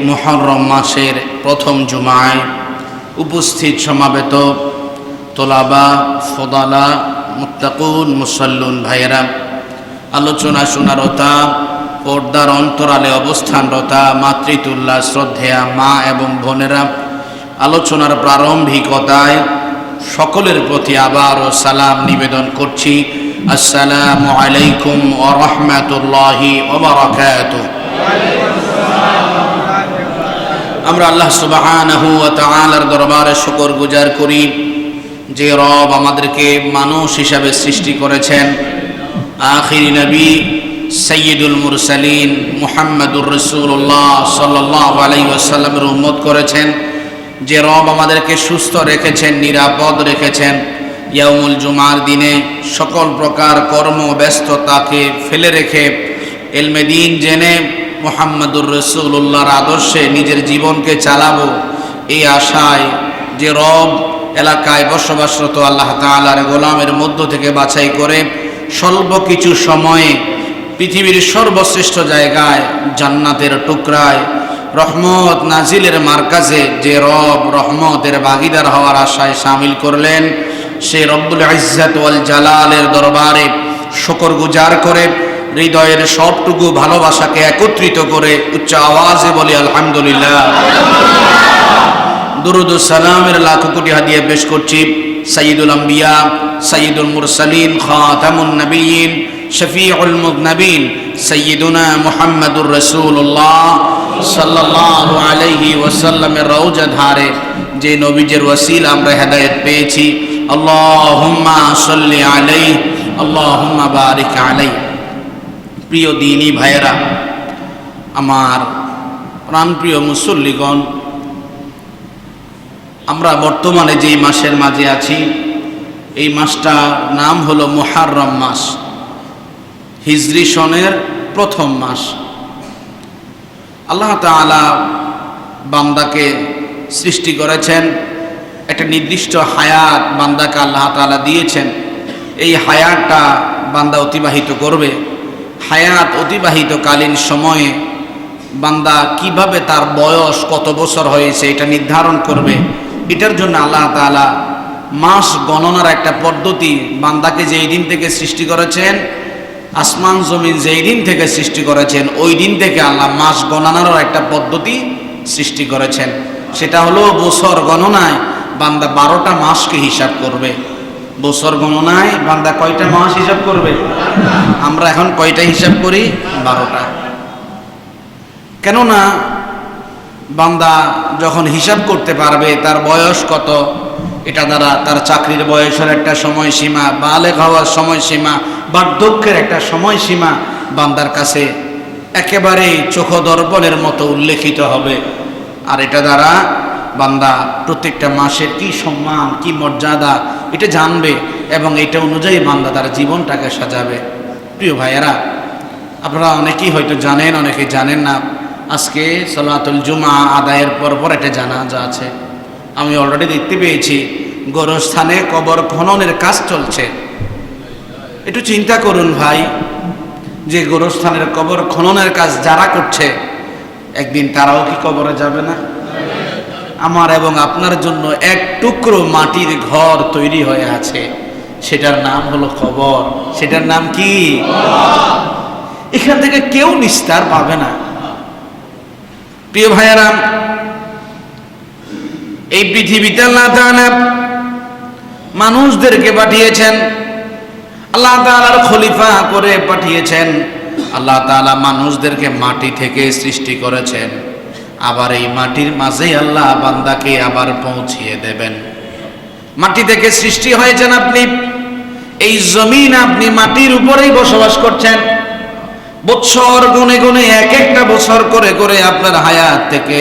মুহররম মাসের প্রথম জুমায় উপস্থিত সমাবেত তোলাবা, ফদালা, মুত্তাকুন, মুসল্লুন ভাইয়েরা, আলোচনা শোনারতা, পর্দার অন্তরালে অবস্থানরতা মাতৃতুল্লাহ শ্রদ্ধেয়া মা এবং বোনেরা, আলোচনার প্রারম্ভিকতায় সকলের প্রতি আবারও সালাম নিবেদন করছি। আসসালামু আলাইকুম ওয়া রাহমাতুল্লাহি ওয়া বারাকাতুহু। আমরা আল্লাহ সুবহানাহু ওয়া তাআলার দরবারে শুকর গুজার করি যে রব আমাদেরকে মানুষ হিসাবে সৃষ্টি করেছেন, আখিরি নবী সাইয়্যিদুল মুরসালিন মুহাম্মদুর রাসূলুল্লাহ সাল্লাল্লাহু আলাইহি ওয়াসাল্লামের উম্মত করেছেন, যে রব আমাদেরকে সুস্থ রেখেছেন, নিরাপদ রেখেছেন। ইয়াউমুল জুমার দিনে সকল প্রকার কর্ম ব্যস্ততাকে ফেলে রেখে ইলমে দ্বীন জেনে মুহাম্মদুর রাসূলুল্লাহর আদর্শে নিজের জীবনকে চালাবো, এই আশায় যে রব এলাকায় বসবাসরত আল্লাহ তাআলার গোলামের মধ্য থেকে বাছাই করে স্বল্প কিছু সময়ে পৃথিবীর সর্বশ্রেষ্ঠ জায়গায় জান্নাতের টুকরায় রহমত নাজিলের মার্কাজে যে রব রহমতের ভাগীদার হওয়ার আশায় শামিল করলেন, সে রব্বুল ইজ্জত ওয়াল জালালের দরবারে শুকর গুজার করে হৃদয়ের সবটুকু ভালোবাসাকে একত্রিত করে উচ্চ আওয়াজে বলি আলহামদুলিল্লাহ। দুরুদ ও সালামের লাখ কোটি হাদিয়া পেশ করছি সাইয়্যিদুল আম্বিয়া, সাইয়্যিদুল মুরসালিন, খাতামুন নবিয়্যিন, শফিউল মুযনিবিন সাইয়্যিদুনা মুহাম্মদুর রাসূলুল্লাহ সাল্লাল্লাহু আলাইহি ওয়াসাল্লামের রওজা ধারে যে নবীজির ওসিলা আমরা হেদায়েত পেয়েছি। আল্লাহুম্মা সাল্লি আলাইহি, আল্লাহুম্মা বারিক আলাইহি। প্রিয় দ্বীনী ভাইয়েরা, আমার প্রাণপ্রিয় মুসল্লিগণ, আমরা বর্তমানে যেই মাসের মাঝে আছি, এই মাসটার নাম হলো মুহররম মাস, হিজরি সনের প্রথম মাস। আল্লাহ তাআলা বান্দাকে সৃষ্টি করেছেন, একটা নির্দিষ্ট হায়াত বান্দাকে আল্লাহ তাআলা দিয়েছেন। এই হায়াতটা বান্দা অতিবাহিত করবে। হায়াত অতিবাহিতকালীন সময়ে বান্দা কিভাবে তার বয়স কত বছর হয়েছে এটা নির্ধারণ করবে। এটার জন্য আল্লাহ তাআলা মাস গণনার একটা পদ্ধতি বান্দাকে যেই দিন থেকে সৃষ্টি করেছেন, আসমান জমিন যেই দিন থেকে সৃষ্টি করেছেন, ওই দিন থেকে আল্লাহ মাস গণনারও একটা পদ্ধতি সৃষ্টি করেছেন। সেটা হলো বছর গণনায় বান্দা 12টা মাসকে হিসাব করবে। বছর গণনায় বান্দা কয়টা মাস হিসাব করবে? আমরা এখন কয়টা হিসাব করি? 12টা। কেননা বান্দা যখন হিসাব করতে পারবে তার বয়স কত, এটা দ্বারা তার চাকরির বয়সের একটা সময়সীমা, বালেগ হওয়ার সময়সীমা, বার্ধক্যের একটা সময়সীমা বান্দার কাছে একেবারেই চোখদর্পণের মতো উল্লেখিত হবে। আর এটা দ্বারা বান্দা প্রত্যেকটা মাসের কি সম্মান, কি মর্যাদা এটা জানবে এবং এটা অনুযায়ী বান্দা তার জীবনটাকে সাজাবে। প্রিয় ভাইয়েরা, আপনারা অনেকেই হয়তো জানেন, অনেকে জানেন না। আজকে সালাতুল জুমা আদায়ের পর একটা জানাজা আছে। আমি অলরেডি দেখতে পেয়েছি গোরস্থানে কবর খননের কাজ চলছে। একটু চিন্তা করুন ভাই, যে গোরস্থানের কবর খননের কাজ যারা করছে, একদিন তারাও কি কবরে যাবে না? আমার এবং আপনার জন্য এক টুকরো মাটির ঘর তৈরি হয়ে আছে, সেটার নাম হলো কবর। সেটার নাম কি? এখান থেকে কেউ নিস্তার পাবে না। প্রিয় ভাইয়েরা, এই পৃথিবীতে আল্লাহ তাআলা মানুষদেরকে পাঠিয়েছেন, আল্লাহ তাআলার খলিফা করে পাঠিয়েছেন। আল্লাহ তাআলা মানুষদেরকে মাটি থেকে সৃষ্টি করেছেন, আবার এই মাটির মাঝেই আল্লাহ বান্দাকে আবার পৌঁছিয়ে দেবেন। মাটি থেকে সৃষ্টি হয়েছেন আপনি, এই জমিন আপনি মাটির উপরেই বসবাস করছেন। বছর গুনে গুনে এক একটা বছর করে করে আপনার হায়াত থেকে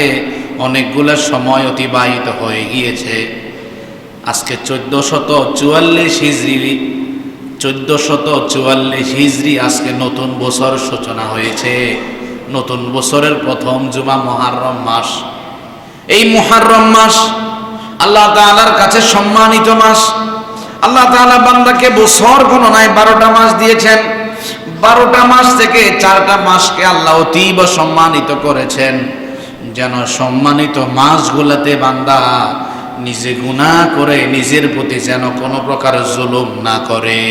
অনেকগুলো সময় অতিবাহিত হয়ে গিয়েছে। আজকে 1444 হিজরি, 1444 হিজরি আজকে নতুন বছর সূচনা হয়েছে। নতুন বছরের প্রথম জুমা মুহররম মাস। এই মুহররম মাস আল্লাহ তাআলার কাছে সম্মানিত মাস। আল্লাহ তাআলা বান্দাকে বছর গণনায় 12টা মাস দিয়েছেন। 12টা মাস থেকে 4টা মাসকে আল্লাহ অতীব সম্মানিত করেছেন। যেন সম্মানিত মাসগুলোতে বান্দা নিজে গুনাহ করে নিজের প্রতি যেন কোনো প্রকার জুলুম না করে।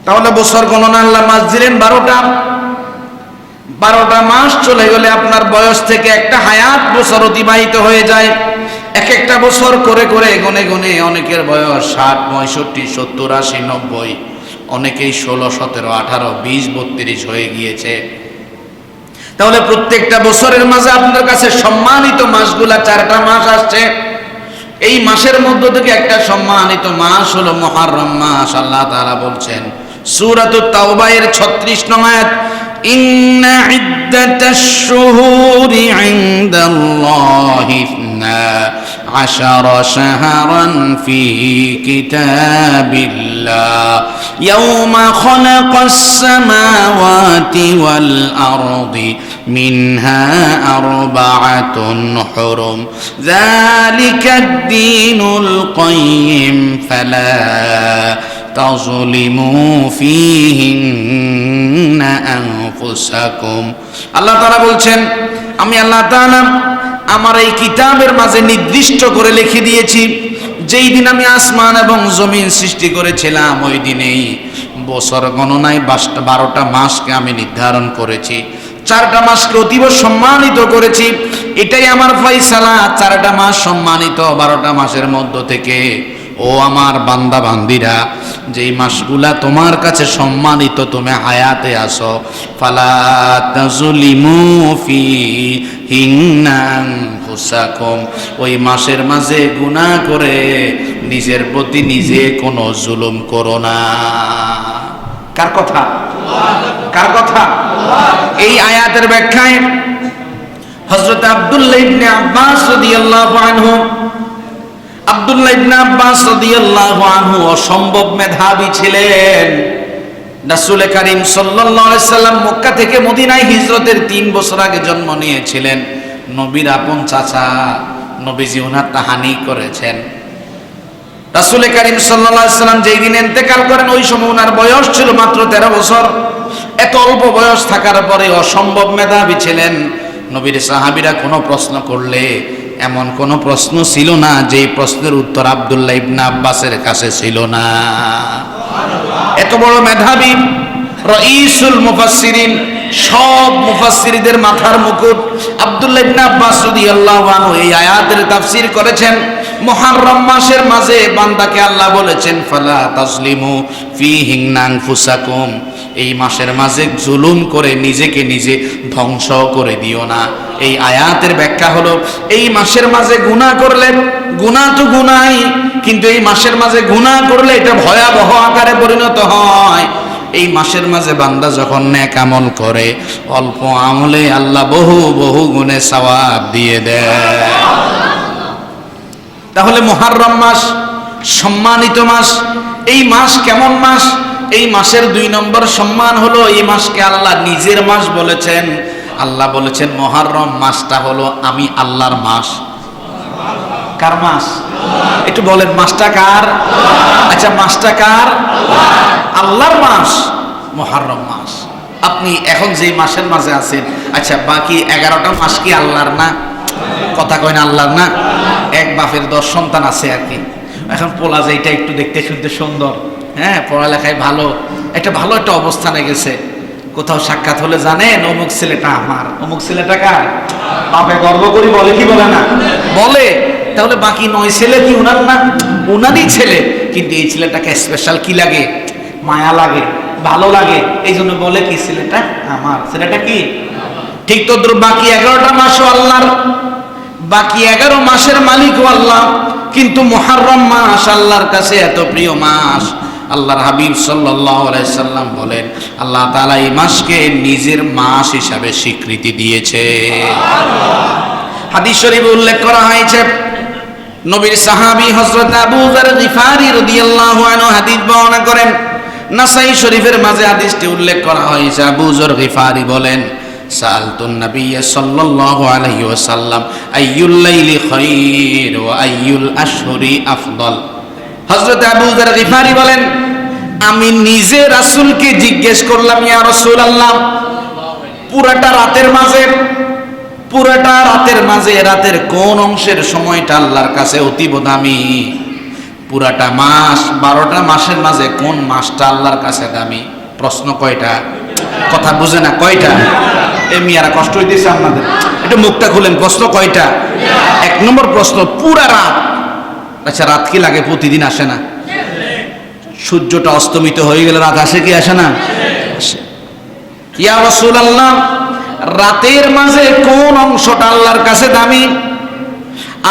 তাহলে বছর গণনা আল্লাহ মাস দিলেন 12টা মাস চলে গেলে আপনার বয়স থেকে একটা হায়াত বছর অতিবাহিত হয়ে যায়। এক একটা বছর করে করে গনে গনে অনেকের বয়স 60, 65, 70, 80, 90, অনেকেই 16, 17, 18, 20, 32 হয়ে গিয়েছে। তাহলে প্রত্যেকটা বছরের মাঝে আপনার কাছে সম্মানিত মাসগুলা 4টা মাস আসছে। এই মাসের মধ্য থেকে একটা সম্মানিত মাস হলো মুহররম মাস। আল্লাহ তাআলা বলছেন সূরাতুত তাওবা এর 36 নং আয়াত, ইন্না ইদ্দাতাশ শুহুরি ইনদাল্লাহি 12 শাহরান ফি কিতাবিল্লাহ ইয়াওমা খালাকাস সামাওয়াতি ওয়াল আরদি মিনহা আরবাআতুন হুরুম যালিকাদ-দীনুল কাইয়্যিম ফালা তাযলিমু ফীহিন্না আনফুসাকুম। আল্লাহ তাআলা বলছেন, আমি আল্লাহ তাআলা আমার এই কিতাবের মাঝে নির্দিষ্ট করে লিখে দিয়েছি, যেই দিন আমি আসমান এবং জমিন সৃষ্টি করেছিলাম ওই দিনেই বছর গণনায় 12টা মাসকে আমি নির্ধারণ করেছি। 4টা মাসকে অতীব সম্মানিত করেছি। এটাই আমার ফয়সালা। 4টা মাস সম্মানিত, 12টা মাসের মধ্য থেকে ও আমার বান্দা বান্দিরা, যেই মাসগুলা তোমার কাছে সম্মানিত, তুমি হায়াতে আসো, ফালা তাযলিমু ফীহিন্না আনফুসাকুম, ওই মাসের মাঝে গুনাহ করে নিজের প্রতি নিজে কোনো জুলুম করো না। কার কথা? কার কথা? এই আয়াতের ব্যাখ্যায় হযরত আব্দুল্লাহ ইবনে আব্বাস রাদিয়াল্লাহু আনহু, আব্দুল্লাহ ইবনে আব্বাস রাদিয়াল্লাহু আনহু অসম্ভব মেধাবী ছিলেন। রাসূল করিম সাল্লাল্লাহু আলাইহি সাল্লাম মক্কা থেকে মদিনায় হিজরতের 3 বছর আগে জন্ম নিয়েছিলেন। নবীর আপন চাচা নবীজি ওনার তাহানি করেছেন। রাসূল করিম সাল্লাল্লাহু আলাইহি সাল্লাম যেই দিন ইন্তেকাল করেন ওই সময় ওনার বয়স ছিল মাত্র 13 বছর। এত অল্প বয়স থাকার পরে অসম্ভব মেধাবী ছিলেন। নবীর সাহাবীরা কোনো প্রশ্ন করলে এমন কোন প্রশ্ন ছিল না যে প্রশ্নের উত্তর আব্দুল্লাহ ইবনে আব্বাসের কাছে ছিল না। এত বড় মেধাবী, রাইসুল মুফাসসিরিন, সব মুফাসসিরদের মাথার মুকুট আব্দুল্লাহ ইবনে আব্বাস রাদিয়াল্লাহু আনহু এই আয়াতের তাফসীর করেছেন। মুহররম মাসের মাঝে বান্দাকে আল্লাহ বলেছেন ফালা তাযলিমু ফীহিন্না আনফুসাকুম, এই মাসের মাঝে জুলুম করে নিজেকে নিজে ধ্বংস করে দিও না। এই আয়াতের ব্যাখ্যা হলো, এই মাসের মাঝে গুনাহ করলে, গুনাহ তো গুনাহই, কিন্তু এই মাসের মাঝে গুনাহ করলে এটা ভয়াবহ আকারে পরিণত হয়। এই মাসের মাঝে বান্দা যখন নেক আমল করে, অল্প আমলে আল্লাহ বহু বহু গুণে সওয়াব দিয়ে দেয়। তাহলে মুহররম মাস সম্মানিত মাস। এই মাস কেমন মাস? এই মাসের 2 নম্বর সম্মান হলো, এই মাসকে আল্লাহ নিজের মাস বলেছেন। আল্লাহ বলেছেন মুহররম মাসটা হলো আমি আল্লাহর মাস। কার মাস? একটু বলেন, মাসটা কার? আচ্ছা, মাসটা কার? আল্লাহর মাস, মুহররম মাস। আপনি এখন যে মাসের মাঝে আছেন, আচ্ছা বাকি 11টা মাস কি আল্লাহর না? কথা কয় না আল্লাহর না? এক বাপের 10 সন্তান আছে আর কি। এখন পোলা যেটা একটু দেখতে শুনতে সুন্দর, হ্যাঁ, পড়ালেখায় ভালো, ভালো একটা অবস্থানে গেছে, কোথাও সাক্ষাৎ হলে জানেন অমুক ছেলেটা আমার, অমুক ছেলেটা কার? বাপে গর্ব করি বলে কি বলে না? বলে। তাহলে বাকি 9 ছেলে কি উনার না? উনারই ছেলে, কিন্তু এই ছেলেটাকে স্পেশাল কি লাগে? মায়া লাগে, ভালো লাগে, এই জন্য বলে কি ছেলেটা আমার। ছেলেটা কি? ঠিক তো বাকি 11টা মাসও আল্লাহর, বাকি 11 মাসের মালিকও আল্লাহ, কিন্তু মুহররম মাস আল্লাহর কাছে এত প্রিয় মাস। আল্লাহর হাবিব সাল্লাল্লাহু আলাইহি সাল্লাম বলেন, আল্লাহ তাআলা এই মাসকে নিজের মাস হিসাবে স্বীকৃতি দিয়েছে। হাদিস শরীফে উল্লেখ করা হয়েছে, নবীর সাহাবী হযরত আবু যর গিফারি রাদিয়াল্লাহু আনহু হাদিস বর্ণনা করেন। নাসাই শরীফের মাঝে হাদিসটি উল্লেখ করা হয়েছে। আবু যর গিফারি বলেন, সাআলতুন নবিয়্য সাল্লাল্লাহু আলাইহি ওয়াসাল্লাম আইয়ুল লাইলি খায়র ওয়া আইয়ুল আশহুরি আফদল। হযরত আবু যর গিফারি বলেন, আমি নিজে রাসূলকে জিজ্ঞেস করলাম, ইয়া রাসূলুল্লাহ, পুরাটা রাতের মাঝে পুরাটা রাতের মাঝে রাতের কোন অংশের সময়টা আল্লাহর কাছে অতীব দামি? পুরাটা মাস, 12টা মাসের মাঝে কোন মাসটা আল্লাহর কাছে দামি? প্রশ্ন কয়টা? কথা বুঝে না, কয়টা? মিয়ারা কষ্ট হইতেছে আপনাদের, একটু মুখটা খুলেন। প্রশ্ন কয়টা? 1 নম্বর প্রশ্ন, পুরা রাত। আচ্ছা, রাত কি লাগে? প্রতিদিন আসে না? সূর্যটা অস্তমিত হয়ে গেলে রাত আসে কি আসে না? আসে। ইয়া রাসূলুল্লাহ, রাতের মাঝে কোন অংশটা আল্লাহর কাছে দামি,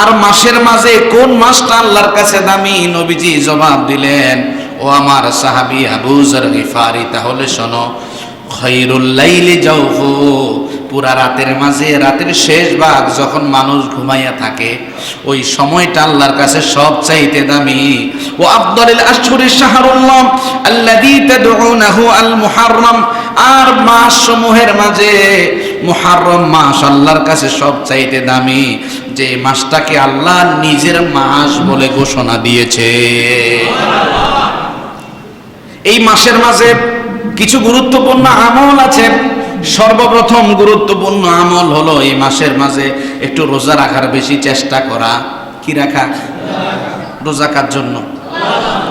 আর মাসের মাঝে কোন মাসটা আল্লাহর কাছে দামি? নবীজি জবাব দিলেন, ও আমার সাহাবী আবু যর গিফারি, তাহলে শোনো, খায়রুল লাইলি জাওফু, পুরা রাতের মাঝে রাতের শেষ ভাগ যখন মানুষ ঘুমাইয়া থাকে, ওই সময়টা আল্লাহর কাছে সবচাইতে দামি। ও আফদালিল আশহুরি শাহরুল্লাহ আল্লাযী তাদউনাহু আল মুহাররম, আর মাস সমূহের মাঝে মুহাররম মাস আল্লাহর কাছে সবচাইতে দামি, যে মাসটাকে আল্লাহ নিজের মাস বলে ঘোষণা দিয়েছে। এই মাসের মাঝে কিছু গুরুত্বপূর্ণ আমল আছে। সর্বপ্রথম গুরুত্বপূর্ণ আমল হলো এই মাসের মাঝে একটু রোজা রাখার বেশি চেষ্টা করা। কি রাখা? রোজা কার জন্য?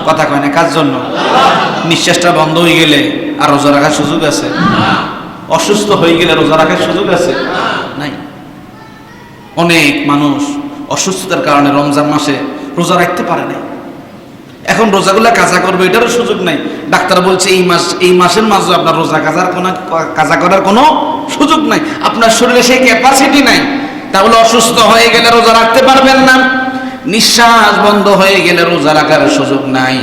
কথা কয় না, কার জন্য? নিঃশ্বাসটা বন্ধ হয়ে গেলে আর রোজা রাখার সুযোগ আছে? অসুস্থ হয়ে গেলে রোজা রাখার সুযোগ আছে? নাই। অনেক মানুষ অসুস্থতার কারণে রমজান মাসে রোজা রাখতে পারে না। এখন রোজাগুলা কাজা করবে এটারও সুযোগ নাই। ডাক্তার বলছে এই মাসের মাঝে আপনার রোজা কাজা করার কোনো সুযোগ নাই, আপনার শরীরে সেই ক্যাপাসিটি নাই। তাহলে অসুস্থ হয়ে গেলে রোজা রাখতে পারবেন না, নিঃশ্বাস বন্ধ হয়ে গেলে রোজা রাখার সুযোগ নাই।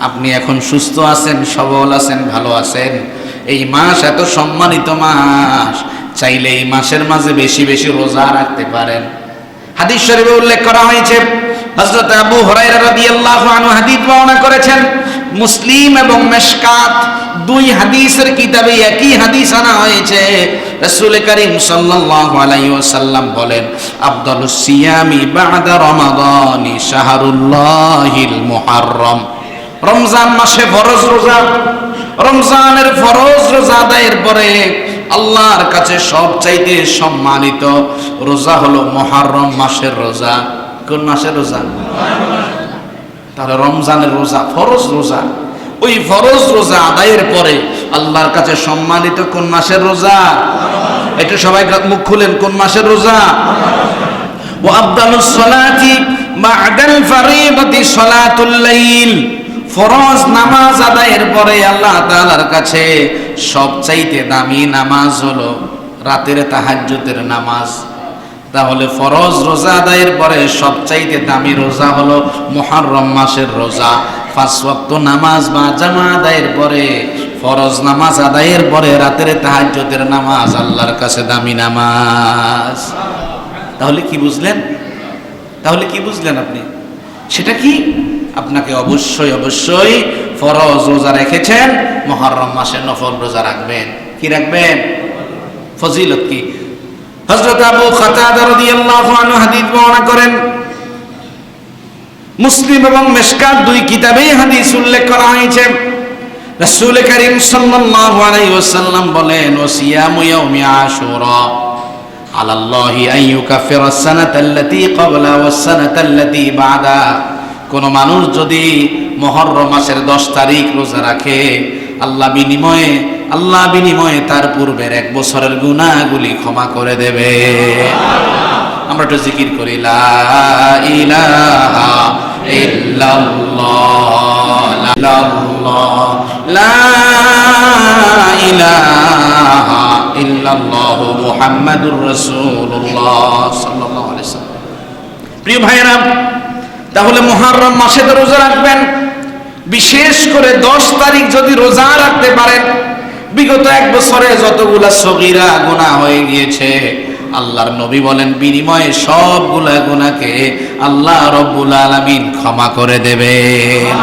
আপনি এখন সুস্থ আছেন, সবল আছেন, ভালো আছেন, এই মাস এত সম্মানিত মাস, চাইলে এই মাসের মাঝে বেশি বেশি রোজা রাখতে পারেন। হাদিস শরীফে উল্লেখ করা হয়েছে, হযরত আবু হুরায়রা রাদিয়াল্লাহু আনহু হাদিস বর্ণনা করেছেন। মুসলিম এবং মিশকাত 2 হাদিসের কিতাবে একই হাদিস আনা হয়েছে। রাসূল করিম সাল্লাল্লাহু আলাইহি ওয়াসাল্লাম বলেন, আফদালুস সিয়ামি বা'দা রমাদানি শাহরুল্লাহিল মুহাররম, রমজান মাসে ফরজ রোজা, রমজানের ফরজ রোজা আদায়ের পরে আল্লাহর কাছে সবচাইতে সম্মানিত রোজা হলো মুহররম মাসের রোজা। কোন মাসের রোজা? তাহলে রমজানের রোজা ফরজ রোজা, ওই ফরজ রোজা আদায়ের পরে আল্লাহর কাছে সম্মানিত কোন মাসের রোজা? একটু সবাই মুখ খুলেন, কোন মাসের রোজা? ওয়া আফদালুস সালাতি বা'দাল ফারিদাতি সালাতুল লাইল, ফরজ নামাজ আদায়ের পরে আল্লাহ তাআলার কাছে সবচাইতে দামি নামাজ হলো রাতের তাহাজ্জুদের নামাজ। তাহলে ফরজ রোজা আদায়ের পরে সবচাইতে দামি রোজা হলো মুহররম মাসের রোজা। 5 ওয়াক্ত নামাজ বা জামা আদায়ের পরে, ফরজ নামাজ আদায়ের পরে রাতের তাহাজ্জুদের নামাজ আল্লাহর কাছে দামি নামাজ। তাহলে কি বুঝলেন? তাহলে কি বুঝলেন আপনি? সেটা কি? আপনাকে অবশ্যই অবশ্যই ফরজ রোজা রেখেছেন, মুহররম মাসে নফল রোজা রাখবেন। কি রাখবেন? ফজিলত কি? হযরত আবু কাতাদা রাদিয়াল্লাহু আনহু হাদিস বর্ণনা করেন, মুসলিম এবং মিশকাত 2 কিতাবেই হাদিস উল্লেখ করা হয়েছে। রাসূল করিম সাল্লাল্লাহু আলাইহি ওয়াসাল্লাম বলেন, ওয়াসিয়ামু ইয়াউমি আশুরা আলাল্লাহি আন ইউকাফিরা সানাতাল্লাতী ক্বাবলা ওয়াস সানাতাল্লাতী বা'দা, কোন মানুষ যদি মুহররম মাসের 10 তারিখ রোজা রাখে, আল্লাহ বিনিময়ে তার পূর্বের 1 বছরের গুনাহগুলি ক্ষমা করে দেবে। আমরা একটু জিকির করি, লা ইলাহা ইল্লাল্লাহ, লা ইলাহা ইল্লাল্লাহু মুহাম্মাদুর রাসূলুল্লাহ সাল্লাল্লাহু আলাইহি ওয়াসাল্লাম। প্রিয় ভাইরা, তাহলে মুহররম মাসে তো রোজা রাখবেন, বিশেষ করে 10 তারিখ যদি রোজা রাখতে পারেন, বিগত 1 বছরে যতগুলা সগীরা গুনাহ হয়ে গিয়েছে, আল্লাহর নবী বলেন বিনিময়ে সবগুলা গুনাহকে আল্লাহ রাব্বুল আলামিন ক্ষমা করে দেবেন।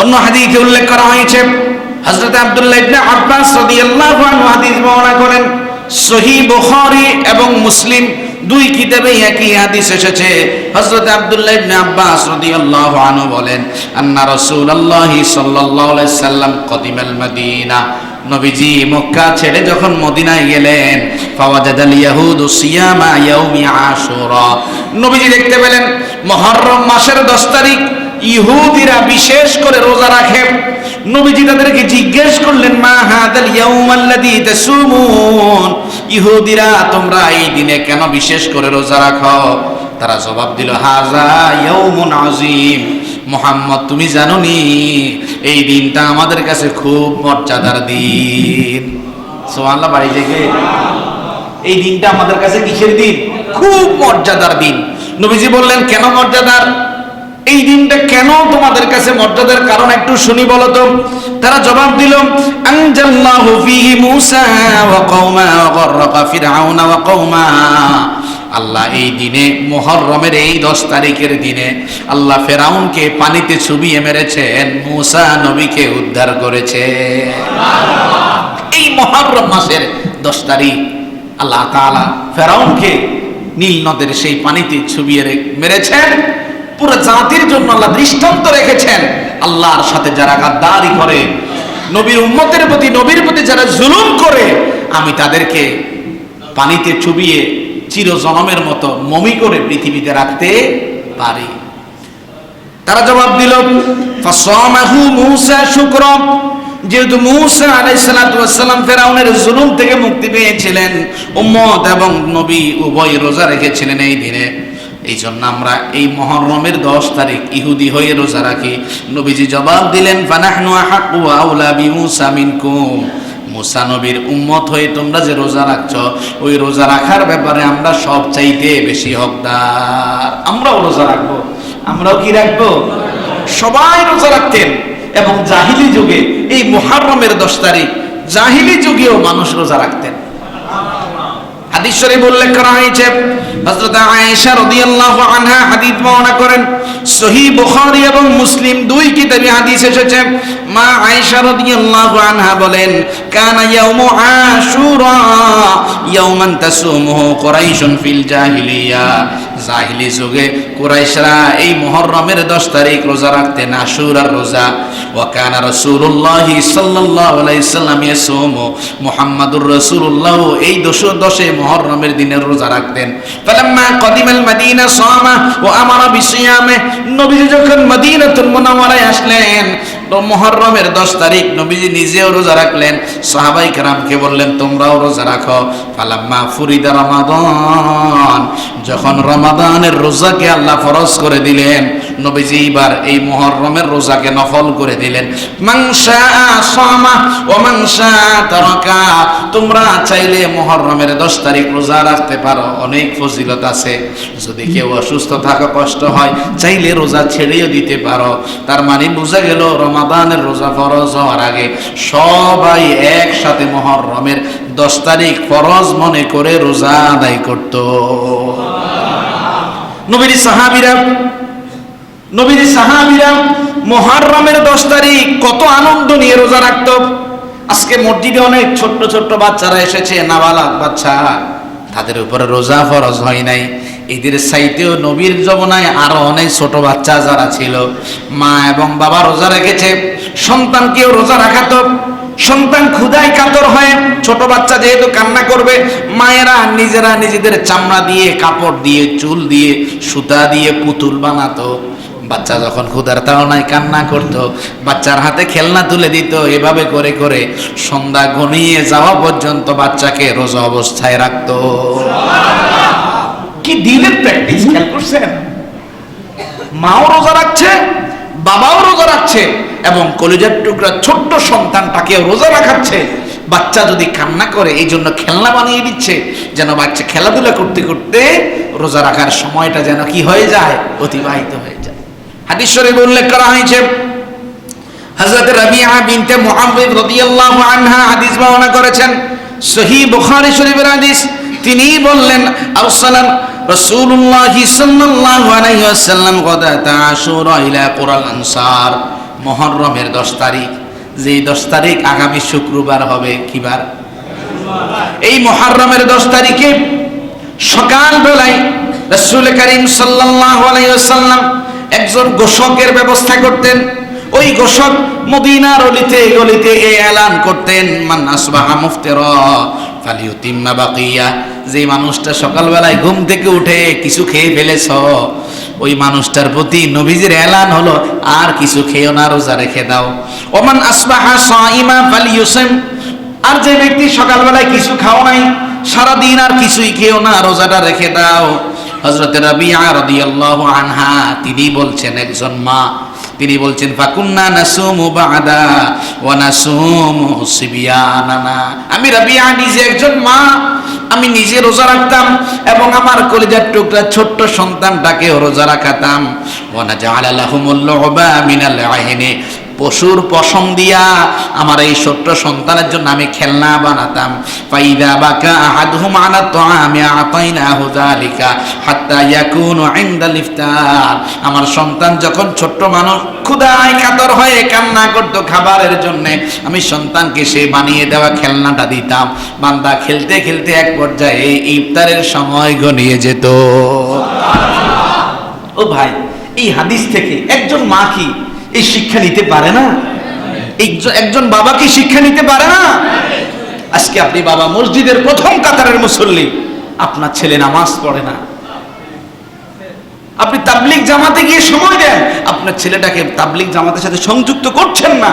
অন্য হাদিসে উল্লেখ করা হয়েছে, হযরত আব্দুল্লাহ ইবনে আব্বাস রাদিয়াল্লাহু আনহু হাদিস বর্ণনা করেন, সহিহ বুখারী এবং মুসলিম দুই কিতাবে একই হাদিস এসেছে। হযরত আব্দুল্লাহ ইবনে আব্বাস রাদিয়াল্লাহু আনহু বলেন, আন্না রাসূলুল্লাহ সাল্লাল্লাহু আলাইহি সাল্লাম কদিমাল মদিনা, নবীজি মক্কা ছেড়ে যখন মদিনায় গেলেন, ফাওয়াজাদাল ইয়াহুদু সিয়ামা ইয়াউমি আশুরা, নবীজি দেখতে পেলেন মুহররম মাসের 10 তারিখ ইহুদিরা বিশেষ করে রোজা রাখে। নবীজি তাদেরকে জিজ্ঞেস করলেন, মা হাদাল ইয়াউমাল্লাযী তাসুমুন, ইহুদিরা তোমরা এই দিনে কেন বিশেষ করে রোজা রাখো? তারা জবাব দিল, হাযা ইয়াউমুন আযীম, মুহাম্মদ তুমি জানোনি এই দিনটা আমাদের কাছে খুব মর্যাদার দিন। সুবহানাল্লাহ, বাড়ি থেকে এই দিনটা আমাদের কাছে কিসের দিন? খুব মর্যাদার দিন। নবীজি বললেন, কেন মর্যাদার? এই দিনটা কেন তোমাদের কাছে মর্যাদার কারণ একটু শুনি বলো তো। তারা জবাব দিল, আনজাল্লাহু ফীহি মূসা ওয়া কওমা ওয়া গররাকা ফিরআউনা ওয়া কওমা, আল্লাহ এই দিনে মুহররমের এই 10 তারিখের দিনে আল্লাহ ফেরাউনকে পানিতে চুবিয়ে মেরেছেন, মূসা নবীকে উদ্ধার করেছে। এই মুহররম মাসের 10 তারিখ আল্লাহ তাআলা ফেরাউনকে নীল নদের সেই পানিতে চুবিয়ে মেরেছেন। পুরো জাতির জন্য আল্লাহ দৃষ্টান্ত রেখেছেন, আল্লাহর সাথে যারা গাদ্দারি করে, নবীর উম্মতের প্রতি, নবীর প্রতি যারা জুলুম করে, আমি তাদেরকে পানিতে চুবিয়ে চিরজনমের মতো মমি করে পৃথিবীতে রাখতে পারি। তারা জবাব দিল, ফাসামাহু মূসা শুকরা, যেহেতু মূসা আলাইহিস সালাতু ওয়াস সালাম ফেরাউনের জুলুম থেকে মুক্তি পেয়েছিলেন, উম্মত এবং নবী উভয় রোজা রেখেছিলেন এই দিনে, এই জন্য আমরা এই মুহররমের 10 তারিখ ইহুদি হয়ে রোজা রাখি। নবীজি জবাব দিলেন, ফানাহনু আহাqqু ওয়া আওলা বিমূসা মিনকুম, মূসা নবীর উম্মত হয়ে তোমরা যে রোজা রাখছো, ওই রোজা রাখার ব্যাপারে আমরা সব চাইতে বেশি হকদার। আমরাও রোজা রাখবো। আমরাও কি রাখবো? সবাই রোজা রাখতেন। এবং জাহিলি যুগে এই মুহররমের 10 তারিখ, জাহিলি যুগেও মানুষ রোজা রাখতেন। হাদিস শরীফ উল্লেখ করা হয়েছে, হযরত আয়েশা রাদিয়াল্লাহু আনহা হাদিস বর্ণনা করেন, সহিহ বুখারী এবং মুসলিম দুই কিতাবে হাদিস এসেছে। মা আয়েশা রাদিয়াল্লাহু আনহা বলেন, কানা ইয়াউমু আশুরা ইয়াওমান তাসুমুহু কুরাইশুন ফিল জাহিলিয়া, জাহিলি যুগে কুরাইশরা এই মুহররমের 10 তারিখ রোজা রাখতেন, আশুরার রোজা। ওয়া কানা রাসূলুল্লাহ সাল্লাল্লাহু আলাইহি সাল্লাম ইয়াসুমু, মুহাম্মাদুর রাসূলুল্লাহ এই 10 মুহররমের দিনের রোজা রাখতেন। ফালাম্মা কদিমাল মাদিনা সামা ওয়া আমারা বিসিয়ামে, নবীজি যখন মদিনাতুল মুনাওয়ারায় আসলেন, মুহররমের 10 তারিখ নবীজি নিজেও রোজা রাখলেন, সাহাবায়ে কেরামকে বললেন তোমরাও রোজা রাখো। ফালাম্মা ফুরিদা রমাদান, যখন রমাদানের রোজাকে আল্লাহ ফরজ করে দিলেন, নবীজি এবার এই মুহররমের রোজাকে নফল করে দিলেন। মান শাআ সামা ওয়া মান শাআ তারাকা, তোমরা চাইলে মুহররমের 10 তারিখ রোজা রাখতে পারো, অনেক ফজিলত আছে। যদি কেউ অসুস্থ থাকে, কষ্ট হয়, চাইলে রোজা ছেড়েও দিতে পারো। তার মানে বোঝা গেল রমাদানের রোজা ফরজ হওয়ার আগে সবাই একসাথে মুহররমের 10 তারিখ ফরজ মনে করে রোজা আদায় করত। নবীর সাহাবীরা মুহররমের 10 তারিখ কত আনন্দ নিয়ে রোজা রাখত। আজকে মসজিদে অনেক ছোট্ট ছোট্ট বাচ্চারা এসেছে, নাবালক বাচ্চা, তাদের উপরে রোজা ফরজ হয় নাই। এদের চাইতেও নবীর জমানায় আরো অনেক ছোট বাচ্চা যারা ছিল, মা এবং বাবা রোজা রেখেছে, সন্তানকেও রোজা রাখাতো। সন্তান ক্ষুধায় কাতর হয়, ছোট বাচ্চা যেহেতু কান্না করবে, মায়েরা নিজেরা নিজেদের চামড়া দিয়ে, কাপড় দিয়ে, চুল দিয়ে, সুতা দিয়ে পুতুল বানাতো। বাচ্চা যখন ক্ষুধার তাড়নায় কান্না করত, বাচ্চার হাতে খেলনা তুলে দিত। এভাবে করে করে সন্ধ্যা ঘনিয়ে যাওয়া পর্যন্ত বাচ্চাকে রোজা অবস্থায় রাখতো। কি দিনের প্র্যাকটিস, খেয়াল করছেন? মাও রোজা রাখছে, বাবাও রোজা রাখছে, এবং কলিজার টুকরা ছোট্ট সন্তানটাকেও রোজা রাখাচ্ছে। বাচ্চা যদি কান্না করে, এই জন্য খেলনা বানিয়ে দিচ্ছে, যেন বাচ্চা খেলাধুলা করতে করতে রোজা রাখার সময়টা যেন কি হয়ে যায়, অতিবাহিত হয়ে যায়। হাদিস শরীফে উল্লেখ করা হয়েছে, হযরত রাবিআ বিনতে মুআওয়াজ রাদিয়াল্লাহু আনহা হাদিস বর্ণনা করেছেন, সহিহ বুখারী শরীফের হাদিস। তিনি বললেন, আরসালান রাসূলুল্লাহ সাল্লাল্লাহু আলাইহি ওয়াসাল্লাম গাদাতা আশুরা ইলা কুরাল আনসার, মুহররমের 10 তারিখ, যে 10 তারিখ আগামী শুক্রবার হবে, কি বার? এই মুহররমের 10 তারিখে সকাল বেলায় রাসূল করিম সাল্লাল্লাহু আলাইহি ওয়াসাল্লাম একজন গোশকের ব্যবস্থা করতেন। ওই গোশক মদিনার অলিতে গলিতে এই এলান করতেন, মান আসবাহা মুফতিরা ফালিউতিম্মা বাকিয়া, যে মানুষটা সকালবেলায় ঘুম থেকে উঠে কিছু খেয়ে ফেলেছ, ওই মানুষটার প্রতি নবীজির এলান হলো আর কিছু খেও না, রোজা রেখে দাও। ওমান আসবাহা সাইমা ফালিউসিম, আর যে ব্যক্তি সকালবেলায় কিছু খাও নাই, সারাদিন আর কিছুই খেও না, রোজাটা রেখে দাও। হযরত রাবিয়া রাদিয়াল্লাহু আনহা তিনি বলছেন, একজন মা তিনি বলছেন, ফাকুন্না নাসুমু বাদা ওয়া নাসুমু সিবিয়ানানা, আমি রাবিয়া নিজে একজন মা, আমি নিজে রোজা রাখতাম এবং আমার কলিজার টুকরা ছোট্ট সন্তানটাকেও রোজা রাখাতাম। ওয়া নাজআলা লাহুমুল লুবা মিনাল আইনি, পশুর পশম দিয়া আমার এই ছোট্ট সন্তানের জন্য আমি খেলনা বানাতাম। ফাইদা বাকা আহাদুহুম আলা তাআমি আতাইনাহু যালিকা হাত্তা ইয়াকুনু ইনদাল ইফতার, আমার সন্তান যখন ছোট্ট মানুষ ক্ষুধায় কাতর হয়ে কান্না করত খাবারের জন্য, আমি সন্তানকে সে বানিয়ে দেওয়া খেলনাটা দিতাম। বান্দা খেলতে খেলতে এক পর্যায়ে ইফতারের সময় ঘনিয়ে যেত। ও ভাই, এই হাদিস থেকে একজন মা কি এই শিক্ষা নিতে পারে না? একজন বাবা কি শিক্ষা নিতে পারে না? আজকে আপনি বাবা, মসজিদের প্রথম কাতারের মুসল্লি, আপনার ছেলে নামাজ পড়ে না, আপনি তাবলিগ জামাতে গিয়ে সময় দেন, আপনার ছেলেটাকে তাবলিগ জামাতের সাথে সংযুক্ত করছেন না,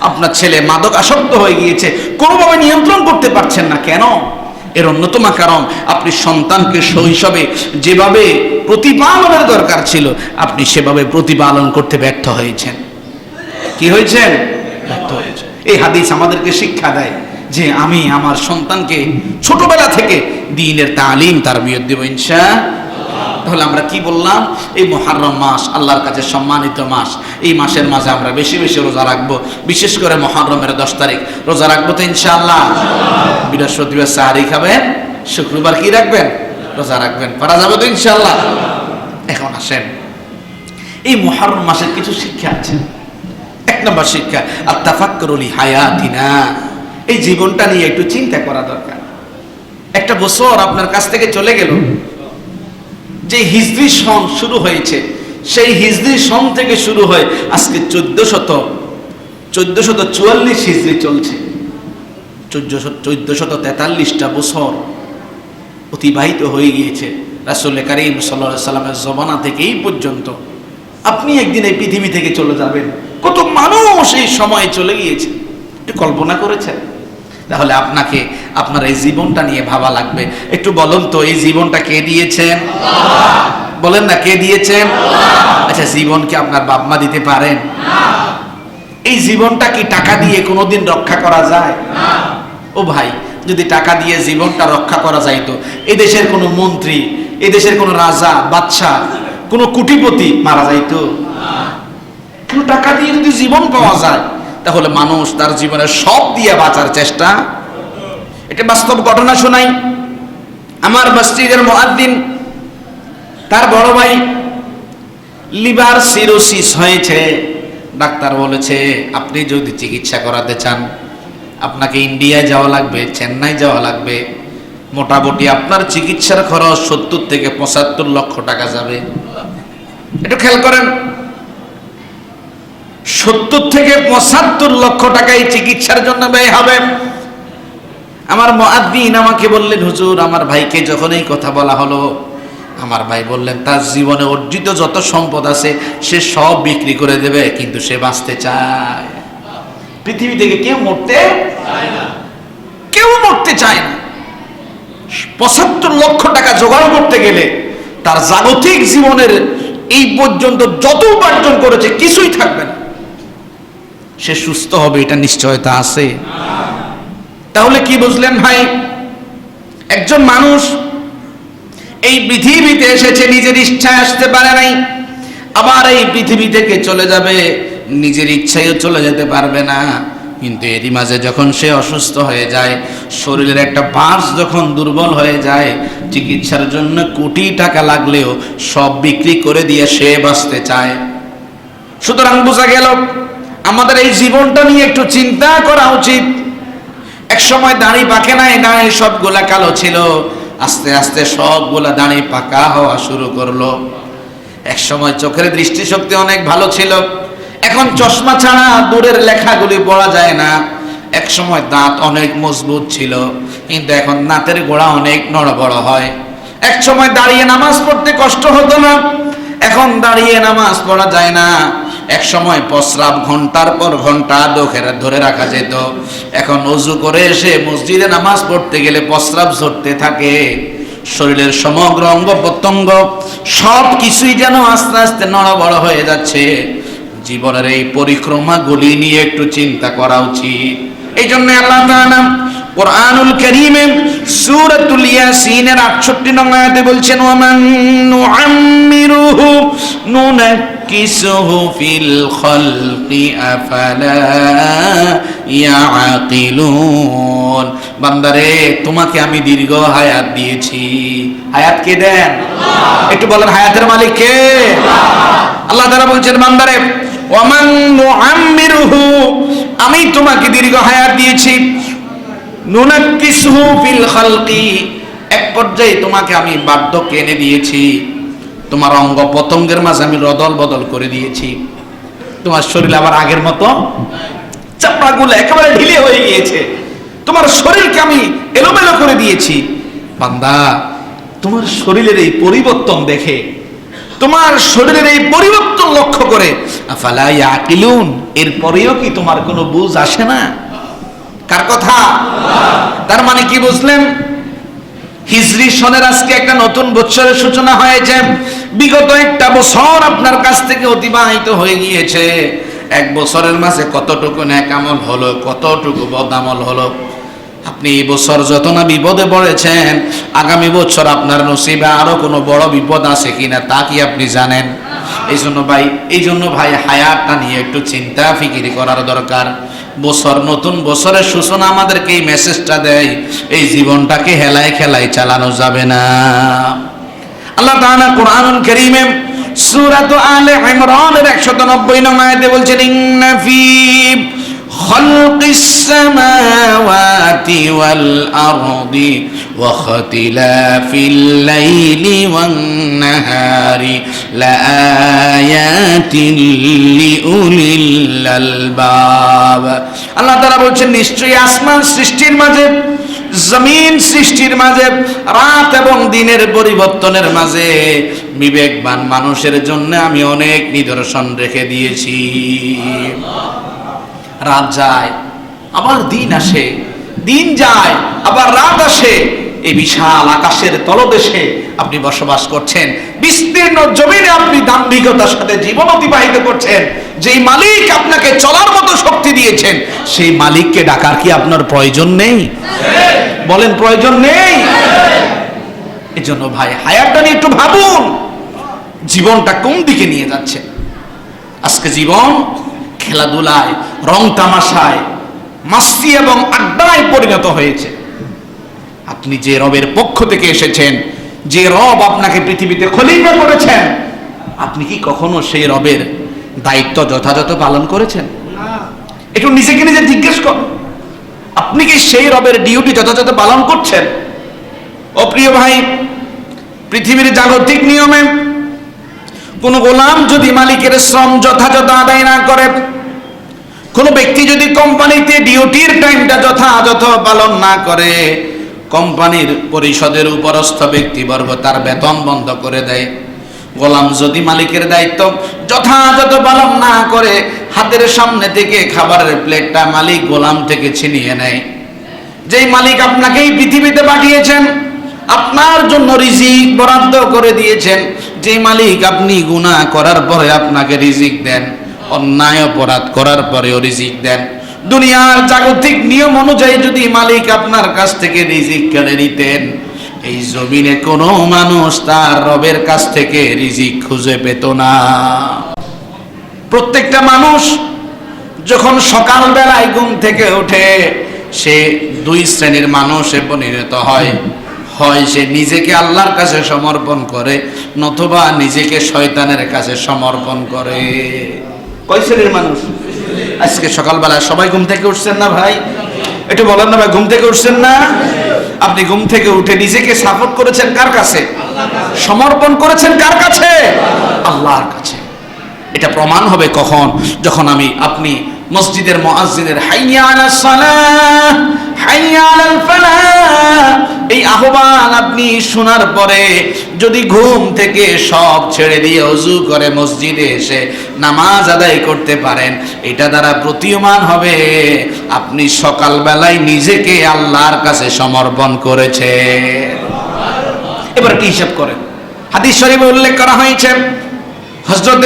আপনার ছেলে মাদক আসক্ত হয়ে গিয়েছে, কোনোভাবে নিয়ন্ত্রণ করতে পারছেন না। কেন? এর অন্যতম কারণ আপনি সন্তানকে শৈশবে যেভাবে প্রতিপালনের দরকার ছিল আপনি সেভাবে প্রতিপালন করতে ব্যর্থ হয়েছেন। কি হয়েছেন? ব্যর্থ হয়েছে। এই হাদিস আমাদেরকে শিক্ষা দেয় যে আমি আমার সন্তানকে ছোটবেলা থেকে দ্বীনের তালিম তারবিয়ত দেব ইনশাআল্লাহ। তাহলে আমরা কি বললাম? এই মুহররম মাস আল্লাহর কাছে সম্মানিত মাস, এই মাসের মাঝে আমরা বেশি বেশি রোজা রাখবো, বিশেষ করে মুহররমের 10 তারিখ রোজা রাখবো তো ইনশাআল্লাহ। বৃহস্পতিবার সাহারি খাবেন, শুক্রবার কি রাখবেন? রোজা রাখবেন, পারা যাবে তো ইনশাআল্লাহ। এখন আসেন, এই মুহররম মাসের কিছু শিক্ষা আছে। 1 নম্বর শিক্ষা, আত-তাফাক্কুরু লি হায়াতিনা, এই জীবনটা নিয়ে একটু চিন্তা করা দরকার। একটা বছর আপনার কাছ থেকে চলে গেল, যে হিজরি সন শুরু হয়েছে, সেই হিজরি সন থেকে শুরু হয়ে আজকে 1444 হিজরি চলছে। 1443টা বছর অতিবাহিত হয়ে গিয়েছে রাসূল করিম সাল্লাল্লাহু আলাইহি সাল্লামের জমানা থেকে এই পর্যন্ত। আপনি একদিন এই পৃথিবী থেকে চলে যাবেন, কত মানুষ এই সময় চলে গিয়েছে, একটু কল্পনা করেছেন? তাহলে আপনাকে আপনার এই জীবনটা নিয়ে ভাবা লাগবে। একটু বলুন তো, এই জীবনটা কে দিয়েছেন? আল্লাহ। বলেন না, কে দিয়েছেন? আল্লাহ। আচ্ছা, জীবন কি আপনার বাপ মা দিতে পারেন? না। এই জীবনটা কি টাকা দিয়ে কোনোদিন রক্ষা করা যায়? না। ও ভাই, যদি টাকা দিয়ে জীবনটা রক্ষা করা যাইতো, এই দেশের কোনো মন্ত্রী, এই দেশের কোনো রাজা বাদশাহ, কোনো কোটিপতি মারা যাইতো? না। কিন্তু টাকা দিয়ে যদি জীবন পাওয়া যায়, তাহলে মানুষ তার জীবনের সব দিয়ে বাঁচার চেষ্টা। এটা বাস্তব ঘটনা শোনাই। আমার মসজিদের মুয়াজ্জিন, তার বড় ভাই লিভার সিরোসিস হয়েছে। ডাক্তার বলেছে আপনি যদি চিকিৎসা করাতে চান আপনাকে ইন্ডিয়ায় যাওয়া লাগবে, চেন্নাই যাওয়া লাগবে, মোটামুটি আপনার চিকিৎসার খরচ 70 থেকে 75 লক্ষ টাকা যাবে। একটু খেয়াল করেন, 70 থেকে 75 লক্ষ টাকা এই চিকিৎসার জন্য ব্যয় হবে। আমার মুয়াজ্জিন আমাকে বললেন, হুজুর আমার ভাইকে যখন এই কথা বলা হলো, আমার ভাই বললেন তার জীবনে অর্জিত যত সম্পদ আছে সে সব বিক্রি করে দেবে, কিন্তু সে বাঁচতে চায়। পৃথিবী থেকে কেউ মরতে চায় না, কেউ মরতে চায় না। 75 লক্ষ টাকা জোগাড় করতে গেলে তার জাগতিক জীবনের এই পর্যন্ত যত উপার্জন করেছে কিছুই থাকবে না। সে সুস্থ হবে এটা নিশ্চয়তা আছে? তাহলে কি বুঝলেন ভাই? একজন মানুষ এই পৃথিবীতে এসেছে, নিজের ইচ্ছায় আসতে পারে নাই, আবার এই পৃথিবী থেকে চলে যাবে, নিজের ইচ্ছায়ও চলে যেতে পারবে না। কিন্তু এরই মাঝে যখন সে অসুস্থ হয়ে যায়, শরীরের একটা পার্টস যখন দুর্বল হয়ে যায়, চিকিৎসার জন্য কোটি টাকা লাগলেও সব বিক্রি করে দিয়ে সে বাঁচতে চায়। সুতরাং বোঝা গেল আমাদের এই জীবনটা নিয়ে একটু চিন্তা করা উচিত। এক সময় দাড়ি পাকে নাই, দাড়ি সবগুলা কালো ছিল, আস্তে আস্তে সবগুলা দাঁড়ি পাকা হওয়া শুরু করলো। এক সময় চোখের দৃষ্টিশক্তি অনেক ভালো ছিল, এখন চশমা ছাড়া দূরের লেখাগুলি পড়া যায় না। এক সময় দাঁত অনেক মজবুত ছিল, কিন্তু এখন দাঁতের গোড়া অনেক নড়বড় হয়। এক সময় দাঁড়িয়ে নামাজ পড়তে কষ্ট হতো না, এখন দাঁড়িয়ে নামাজ পড়া যায় না। এক সময় প্রস্রাব ঘন্টার পর ঘন্টা ধরে রাখা যেত, এখন ওযু করে এসে মসজিদে নামাজ পড়তে গেলে প্রস্রাব ঝরতে থাকে। শরীরের সমগ্র অঙ্গ প্রত্যঙ্গ সব কিছুই যেন আস্তে আস্তে নড়বড় হয়ে যাচ্ছে। জীবনের এই পরিক্রমাগুলি নিয়ে একটু চিন্তা করা উচিত। এই জন্য আল্লাহ তাআলা কুরআনুল কারীমে সূরাতুল ইয়াসিনের 68 নং আয়াতে বলছেন, ওয়ামান নুআম্মিরুহু নুনাক্কিসুহু ফিল খালকি আফালা ইয়াকিলুন। বান্দারে, তোমাকে আমি দীর্ঘ হায়াত দিয়েছি। হায়াত কে দেন? আল্লাহ। একটু বলেন, হায়াতের মালিক কে? আল্লাহ। আল্লাহ তাআলা বলছেন, বান্দারে ওয়ামান নুআম্মিরুহু, আমি তোমাকে দীর্ঘ হায়াত দিয়েছি। নুনাক্কিসুহু ফিল খালকি, এক পর্যায়ে তোমাকে আমি বার্ধক্য এনে দিয়েছি। তোমার অঙ্গ পতঙ্গের মাঝে আমি রদল বদল করে দিয়েছি। তোমার শরীর আবার আগের মতো চাপড়াগুলো একেবারে ঢিলে হয়ে গিয়েছে। তোমার শরীরকে আমি এলোমেলো করে দিয়েছি। বান্দা, তোমার শরীরের এই পরিবর্তন দেখে, তোমার শরীরের এই পরিবর্তন লক্ষ্য করে আফালা ইয়াকিলুন, এরপরেও কি তোমার কোনো বুঝ আসে না? কার কথা? তার মানে কি বুঝলেন? হিজরি সনের আজকে একটা নতুন বছরের সূচনা হয়েছে। বিগত একটা বছর আপনার কাছ থেকে অতিবাহিত হয়ে গিয়েছে। এক বছরের মাঝে কতটুকু নেক আমল হলো, কতটুকু বদআমল হলো। আপনি এই বছর যত না বিপদে পড়েছেন, আগামী বছর আপনার নসিবে আরো কোনো বড় বিপদ আছে কিনা তা কি আপনি জানেন? এই জন্য ভাই হায়াতটা নিয়ে একটু চিন্তা ফিকির করার দরকার। নতুন বছরের সূচনা আমাদেরকে এই মেসেজটা দেয়, এই জীবনটাকে হেলায় খেলায় চালানো যাবে না। আল্লাহ তাআলা কুরআনুল কারীমে সূরাত আলে ইমরানের 190 নং আয়াতে বলছেন, ইন্না ফি খালকিস সামাওয়াতি ওয়াল আরদি ওয়া ইখতিলাফিল লাইলি ওয়ান নাহারি লাআয়াতিন লিউলিল আলবাব। আল্লাহ তাআলা বলছেন, নিশ্চয়ই আসমান সৃষ্টির মাঝে, জমিন সৃষ্টির মাঝে, রাত এবং দিনের পরিবর্তনের মাঝে বিবেকবান মানুষের জন্য আমি অনেক নিদর্শন রেখে দিয়েছি। রাত যায় আবার দিন আসে, দিন যায় আবার রাত আসে। এই বিশাল আকাশের তলদেশে আপনি বসবাস করছেন, বিস্তীর্ণ জমিনে আপনি দাম্ভিকতার সাথে জীবন অতিবাহিত করছেন। যেই মালিক আপনাকে চলার মতো শক্তি দিয়েছেন, সেই মালিককে ডাকার কি আপনার প্রয়োজন নেই? বলেন, প্রয়োজন নেই? এজন্য ভাই হায়াতটা নিয়ে একটু ভাবুন, জীবনটা কোন দিকে নিয়ে যাচ্ছে। আজকে জীবন খেলাধুলায়, রং তামাশায়, মাস্তি এবং আড্ডায় পরিণত হয়েছে। আপনি যে রবের পক্ষ থেকে এসেছেন, যে রব আপনাকে পৃথিবীতে খলিফা করেছেন, আপনি কি কখনো সেই রবের দায়িত্ব যথাযথ পালন করেছেন? একটু নিজেকে নিজে জিজ্ঞেস করুন, আপনি কি সেই রবের ডিউটি যথাযথ পালন করছেন? ও প্রিয় ভাই, পৃথিবীর জাগতিক নিয়মে কোন গোলাম যদি মালিকের শ্রম যথাযথ আদায় না করে, কোন ব্যক্তি যদি কোম্পানিতে ডিউটির টাইমটা যথাযথ পালন না করে, কোম্পানির পরিষদের উপরস্থ ব্যক্তিবর্গ তার বেতন বন্ধ করে দেয়। গোলাম যদি মালিকের দায়িত্ব যথাযথ পালন না করে, হাতের সামনে থেকে খাবারের প্লেটটা মালিক গোলাম থেকে ছিনিয়ে নেয়। যেই মালিক আপনাকে এই পৃথিবীতে পাঠিয়েছেন, আপনার জন্য রিজিক বরাদ্দ করে দিয়েছেন, যে মালিক আপনি গুনাহ করার পরে আপনাকে রিজিক দেন, অন্যায় অপরাধ করার পরেও রিজিক দেন, দুনিয়ার জাগতিক নিয়ম অনুযায়ী যদি মালিক আপনার কাছ থেকে রিজিক কেড়ে নিতেন, এই জমিনে কোনো মানুষ তার রবের কাছ থেকে রিজিক খুঁজে পেত না। প্রত্যেকটা মানুষ যখন সকালবেলায় ঘুম থেকে ওঠে, সে দুই শ্রেণীর মানুষে পরিণত হয়। হয় সে নিজেকে আল্লাহর কাছে সমর্পণ করে, নতুবা নিজেকে শয়তানের কাছে সমর্পণ করে। কয় শ্রেণীর মানুষ? আজকে সকালবেলা সবাই ঘুম থেকে উঠছেন না ভাই? একটু বলেন না ভাই, ঘুম থেকে উঠছেন না? আপনি ঘুম থেকে উঠে নিজেকে সাপোর্ট করেছেন কার কাছে? সমর্পণ করেছেন কার কাছে? আল্লাহর কাছে। এটা প্রমাণ হবে কখন? যখন আপনি মসজিদের মুয়াজ্জিনের হাইয়া আলাস সালাহ, হাইয়া আলাল ফালাহ এই আহ্বান আপনি শোনার পরে যদি ঘুম থেকে সব ছেড়ে দিয়ে ওযু করে মসজিদে এসে নামাজ আদায় করতে পারেন, এটা দ্বারা প্রতীয়মান হবে আপনি সকালবেলায় নিজেকে আল্লাহর কাছে সমর্পণ করেছেন। এবার কি হিসাব করেন? হাদিস শরীফে উল্লেখ করা হয়েছে, হযরত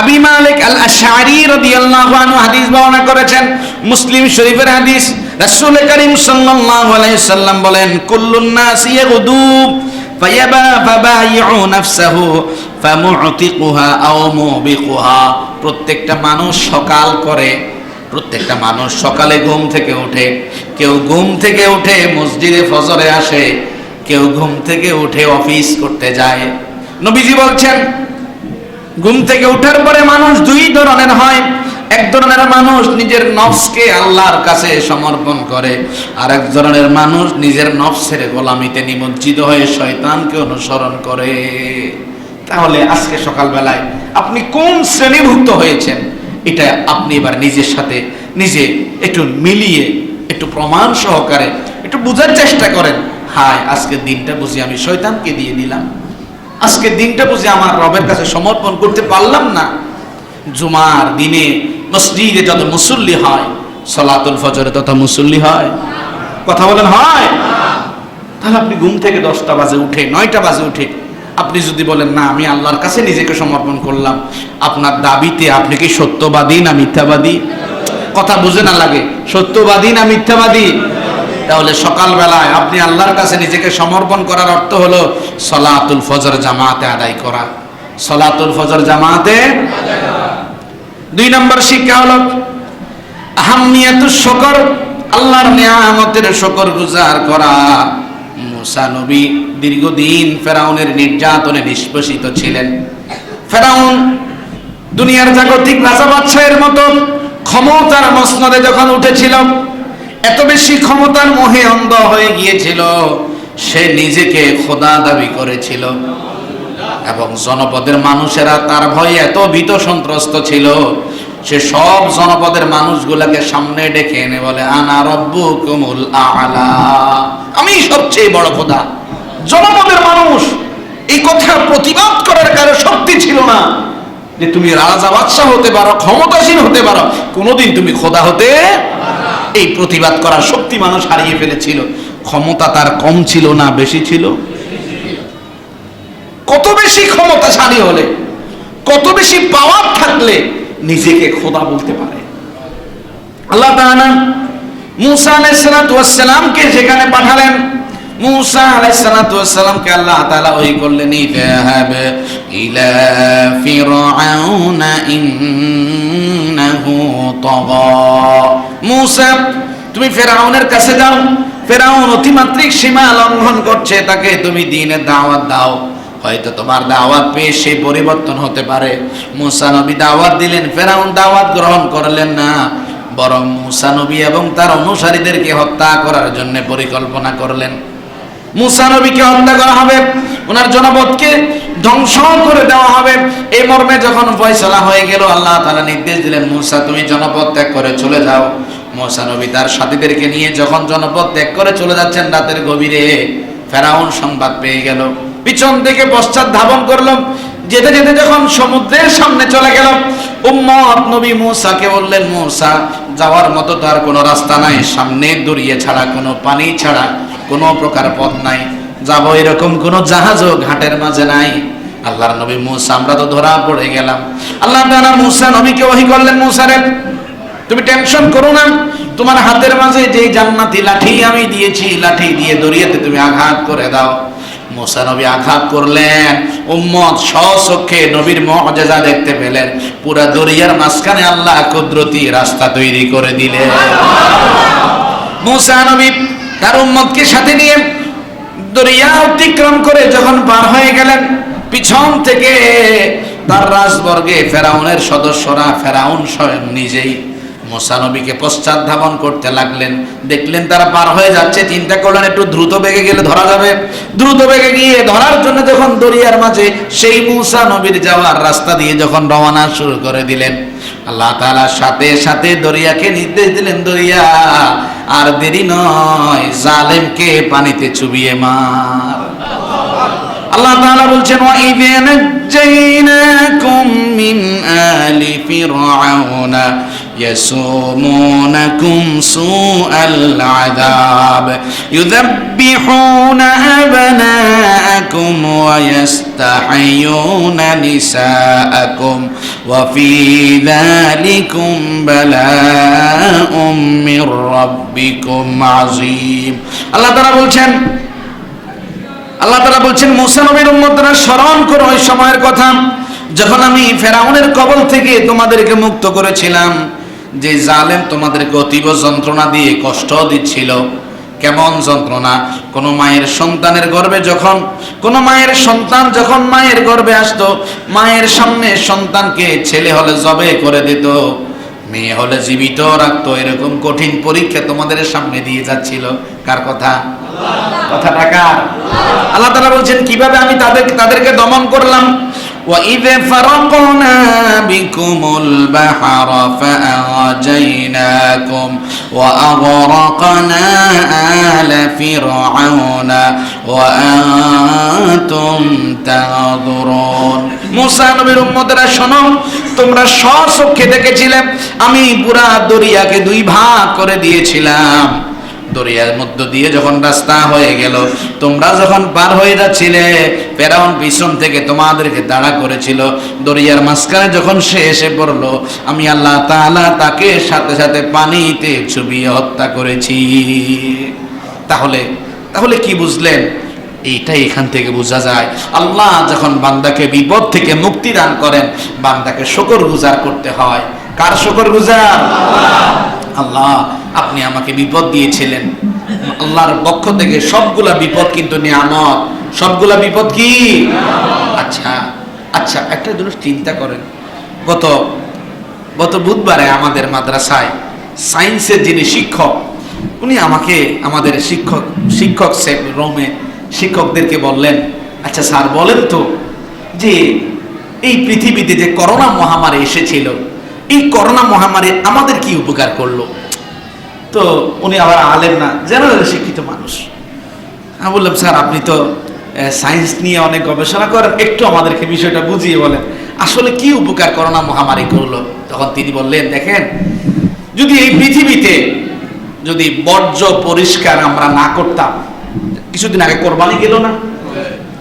আবি মালিক আল আশআরী রাদিয়াল্লাহু আনহু হাদিস বর্ণনা করেছেন, মুসলিম শরীফের হাদিস। রাসূল করিম সাল্লাল্লাহু আলাইহি সাল্লাম বলেন, কুল্লুন নাস ইয়াগুদু ফায়াবাইউ নাফসাহু ফামুতিকুহা আও মুবিকুহা। প্রত্যেকটা মানুষ সকাল করে, প্রত্যেকটা মানুষ সকালে ঘুম থেকে ওঠে। কেউ ঘুম থেকে উঠে মসজিদে ফজরে আসে, কেউ ঘুম থেকে উঠে অফিস করতে যায়। নবীজি বলছেন, ঘুম থেকে ওঠার পরে মানুষ দুই ধরনের হয়। এক ধরনের মানুষ নিজের নফসকে আল্লাহর কাছে সমর্পণ করে, আর এক ধরনের মানুষ নিজের নফসের গোলামিতে নিমজ্জিত হয়ে শয়তানকে অনুসরণ করে। তাহলে আজকে সকালবেলায় আপনি কোন শ্রেণীভুক্ত হয়েছেন, এটা আপনি এবার নিজের সাথে নিজে একটু মিলিয়ে একটু প্রমাণ সহকারে একটু বোঝার চেষ্টা করেন। হায়, আজকের দিনটা বুঝি আমি শয়তানকে দিয়ে দিলাম, আজকের দিনটা বুঝি আমার রবের কাছে সমর্পণ করতে পারলাম না। জুমার দিনে মসজিদে যত মুসল্লি হয়, সালাতুল ফজরে তত মুসল্লি হয়? কথা বলেন, হয়? তাহলে আপনি ঘুম থেকে 10টা বাজে উঠে 9টা বাজে উঠে আপনি যদি বলেন না আমি আল্লাহর কাছে নিজেকে সমর্পণ করলাম, আপনার দাবিতে আপনি কি সত্যবাদী না মিথ্যাবাদী? কথা বুঝে না লাগে, সত্যবাদী না মিথ্যাবাদী? তাহলে সকালবেলায় আপনি আল্লাহর কাছে নিজেকে সমর্পণ করার অর্থ হলো সালাতুল ফজর জামাতে আদায় করা। সালাতুল ফজর জামাতে। 2 নম্বর শিক্ষা হলো আহাম্মিয়াতুশ শুকর, আল্লাহর নিয়ামতের শুকরগুজার করা। মুসা নবী দীর্ঘদিন ফেরাউনের নির্যাতনে নিষ্পেষিত ছিলেন। ফেরাউন দুনিয়ার জাগতিক রাজা বাদশাহের মতো ক্ষমতার মসনদে যখন উঠেছিল, এত বেশি ক্ষমতার মোহে অন্ধ হয়ে গিয়েছিল, সে নিজেকে খোদা দাবি করেছিল এবং জনপদের মানুষেরা তার ভয়ে এত ভীত সন্ত্রস্ত ছিল, সে সব জনপদের মানুষগুলোকে সামনে ডেকে এনে বলে, আনা রব্বুকুমুল আ'লা, আমি সবচেয়ে বড় খোদা। জনপদের মানুষ এই কথার প্রতিবাদ করার কারো শক্তি ছিল না যে তুমি রাজা বাদশাহ হতে পারো, ক্ষমতাসীন হতে পারো, কোনোদিন তুমি খোদা হতে। এই প্রতিবাদ করার শক্তি মানুষ হারিয়ে ফেলেছিল। ক্ষমতা তার কম ছিল না বেশি ছিল? কত বেশি ক্ষমতাশালী হলে, কত বেশি পাওয়ার থাকলে নিজেকে খোদা বলতে পারে। আল্লাহ তাআলা মুসা আলাইহিস সালাতু ওয়াস সালামকে যেখানে পাঠালেন, মুসা আলাইহিস সালাতু ওয়াস সালামকে আল্লাহ তাআলা ওহী করলেন, ইযহাব ইলা ফিরআউনা ইন্নাহু তাগা। মুসা, তুমি ফেরাউনের কাছে যাও, ফেরাউন অতিমাত্রিক সীমা লঙ্ঘন করছে, তাকে তুমি দ্বীনের দাওয়াত দাও, হয়তো তোমার দাওয়াত পেয়ে সে পরিবর্তন হতে পারে। মুসা নবী দাওয়াত দিলেন, ফেরাউন দাওয়াত গ্রহণ করলেন না, বরং মুসা নবী এবং তার অনুসারীদেরকে হত্যা করার জন্য পরিকল্পনা করলেন। মুসা নবীকে হত্যা করা হবে, ওনার জনপদকে ধ্বংস করে দেওয়া হবে। এই মর্মে যখন ফয়সালা হয়ে গেল, আল্লাহ তাআলা নির্দেশ দিলেন, মুসা তুমি জনপদ ত্যাগ করে চলে যাও। মুসা নবী তার সাথীদেরকে নিয়ে যখন জনপদ ত্যাগ করে চলে যাচ্ছেন, রাতের গভীরে ফেরাউন সংবাদ পেয়ে গেল, পিছন থেকে পশ্চাৎ ধাবন করলো। যেতে যেতে যখন সমুদ্রের সামনে চলে গেল, উম্মত নবী মুসাকে বললেন, মুসা যাওয়ার মতো তো আর কোনো রাস্তা নাই, সামনে দড়িয়ে ছাড়া, কোনো পানি ছাড়া কোনো প্রকার পথ নাই, যাবো এরকম কোনো জাহাজও ঘাটের মাঝে নাই। আল্লাহর নবী মুসা, আমরা তো ধরা পড়ে গেলাম। আল্লাহ তাআলা মুসা নবীকে ওহী করলেন, মুসা রে তুমি টেনশন করো না, তোমার হাতের মাঝে যেই জান্নাতি লাঠি আমি দিয়েছি, লাঠি দিয়ে দড়িয়াতে তুমি আঘাত করে দাও। মুসা নবী আঘাত করলেন, উম্মত স্বচক্ষে নবীর মুআজিজা দেখতে পেলেন, পুরা দরিয়ার মাঝখানে আল্লাহ কুদরতি রাস্তা তৈরি করে দিলেন। মুসা নবী তার উম্মতকে সাথে নিয়ে দরিয়া অতিক্রম করে যখন পার হয়ে গেলেন, পিছন থেকে তার রাজবর্গে ফেরাউনের সদস্যরা, ফেরাউন স্বয়ং নিজেই মুসা নবীকে পশ্চাৎ ধাবন করতে লাগলেন। দেখলেন তারা পার হয়ে যাচ্ছে, চিন্তা করলেন একটু দ্রুত বেগে গেলে ধরা যাবে। দ্রুত বেগে গিয়ে ধরার জন্য যখন দরিয়ার মাঝে সেই মুসা নবীর যাওয়ার রাস্তা দিয়ে যখন রওনা শুরু করে দিলেন, আল্লাহ তাআলা সাথে সাথে দরিয়াকে নির্দেশ দিলেন, দরিয়া আর দেরি নয়, জালেমকে পানিতে চুবিয়ে মার। আল্লাহ তাআলা বলছেন, ওয়া ইযা নাজ্জাইনাকুম মিন আলি ফিরআউনা ইয়াসুমুনাকুম সুআল আযাব ইউযাব্বিহুনা আবনাআকুম ওয়া ইস্তাহয়ুনা নিসাআকুম ওয়া ফি যালিকুম বালাউম মির রাব্বিকুম আযীম। আল্লাহ তাআলা বলছেন মুসা নবীর উম্মতরা স্মরণ করো ওই সময়ের কথা যখন আমি ফেরাউনের কবল থেকে তোমাদেরকে মুক্ত করেছিলাম, যে জালেম তোমাদেরকে অতীব যন্ত্রণা দিয়ে কষ্ট দিচ্ছিল। কেমন যন্ত্রণা? কোন মায়ের সন্তানের গর্ভে যখন কোন মায়ের সন্তান যখন মায়ের গর্ভে আসতো, মায়ের সামনে সন্তানকে ছেলে হলে জবে করে দিত, মেয়ে হলে জীবিত রাখতো। এরকম কঠিন পরীক্ষা তোমাদের সামনে দিয়ে যাচ্ছিল। কার কথা? কথাটা কার? আল্লাহ তাআলা বলছেন কিভাবে আমি তাদেরকে দমন করলাম। وَإِذْ فَرَقْنَا بِكُمُ الْبَحْرَ فَأَنْجَيْنَاكُمْ وَأَغْرَقْنَا آلَ فِرْعَوْنَ وَأَنْتُمْ تَنظُرُونَ। মুসা নবীর উম্মতেরা শোনো, তোমরা স্বচক্ষে দেখেছিলে আমি পুরা দরিয়াকে দুই ভাগ করে দিয়েছিলাম। দরিয়ার মধ্য দিয়ে যখন রাস্তা হয়ে গেল, তোমরা যখন পার হয়ে যাচ্ছিলে, ফেরাউন পিছন থেকে তোমাদেরকে তাড়া করেছিল। দরিয়ার মাঝখানে যখন সে এসে পড়লো, আমি আল্লাহ তাআলা তাকে সাথে সাথে পানিতে চুবিয়ে হত্যা করেছি। তাহলে কি বুঝলেন? এইটাই এখান থেকে বোঝা যায়, আল্লাহ যখন বান্দাকে বিপদ থেকে মুক্তি দান করেন, বান্দাকে শুকরগুজার করতে হয়। কার শুকরগুজার? আল্লাহ, আপনি আমাকে বিপদ দিয়েছিলেন। আল্লাহর পক্ষ থেকে সবগুলা বিপদ কিন্তু নিয়ামত। সবগুলা বিপদ কি? আচ্ছা একটা জিনিস চিন্তা করেন, গত বুধবারে আমাদের মাদ্রাসায় সায়েন্সের যিনি শিক্ষক, উনি আমাকে আমাদের শিক্ষক রুমে শিক্ষকদেরকে বললেন, আচ্ছা স্যার বলেন তো, যে এই পৃথিবীতে যে করোনা মহামারী এসেছিল, এই করোনা মহামারী আমাদের কি উপকার করলো? তো উনি আবার আলেম না, জেনারেল শিক্ষিত মানুষ। আমি বললাম, স্যার আপনি তো সায়েন্স নিয়ে অনেক গবেষণা করেন, একটু আমাদেরকে বিষয়টা বুঝিয়ে বলেন, আসলে কি উপকার করোনা মহামারী করলো? তখন তিনি বললেন, দেখেন, যদি এই পৃথিবীতে যদি বর্জ্য পরিষ্কার আমরা না করতাম, কিছুদিন আগে কোরবানি গেল না,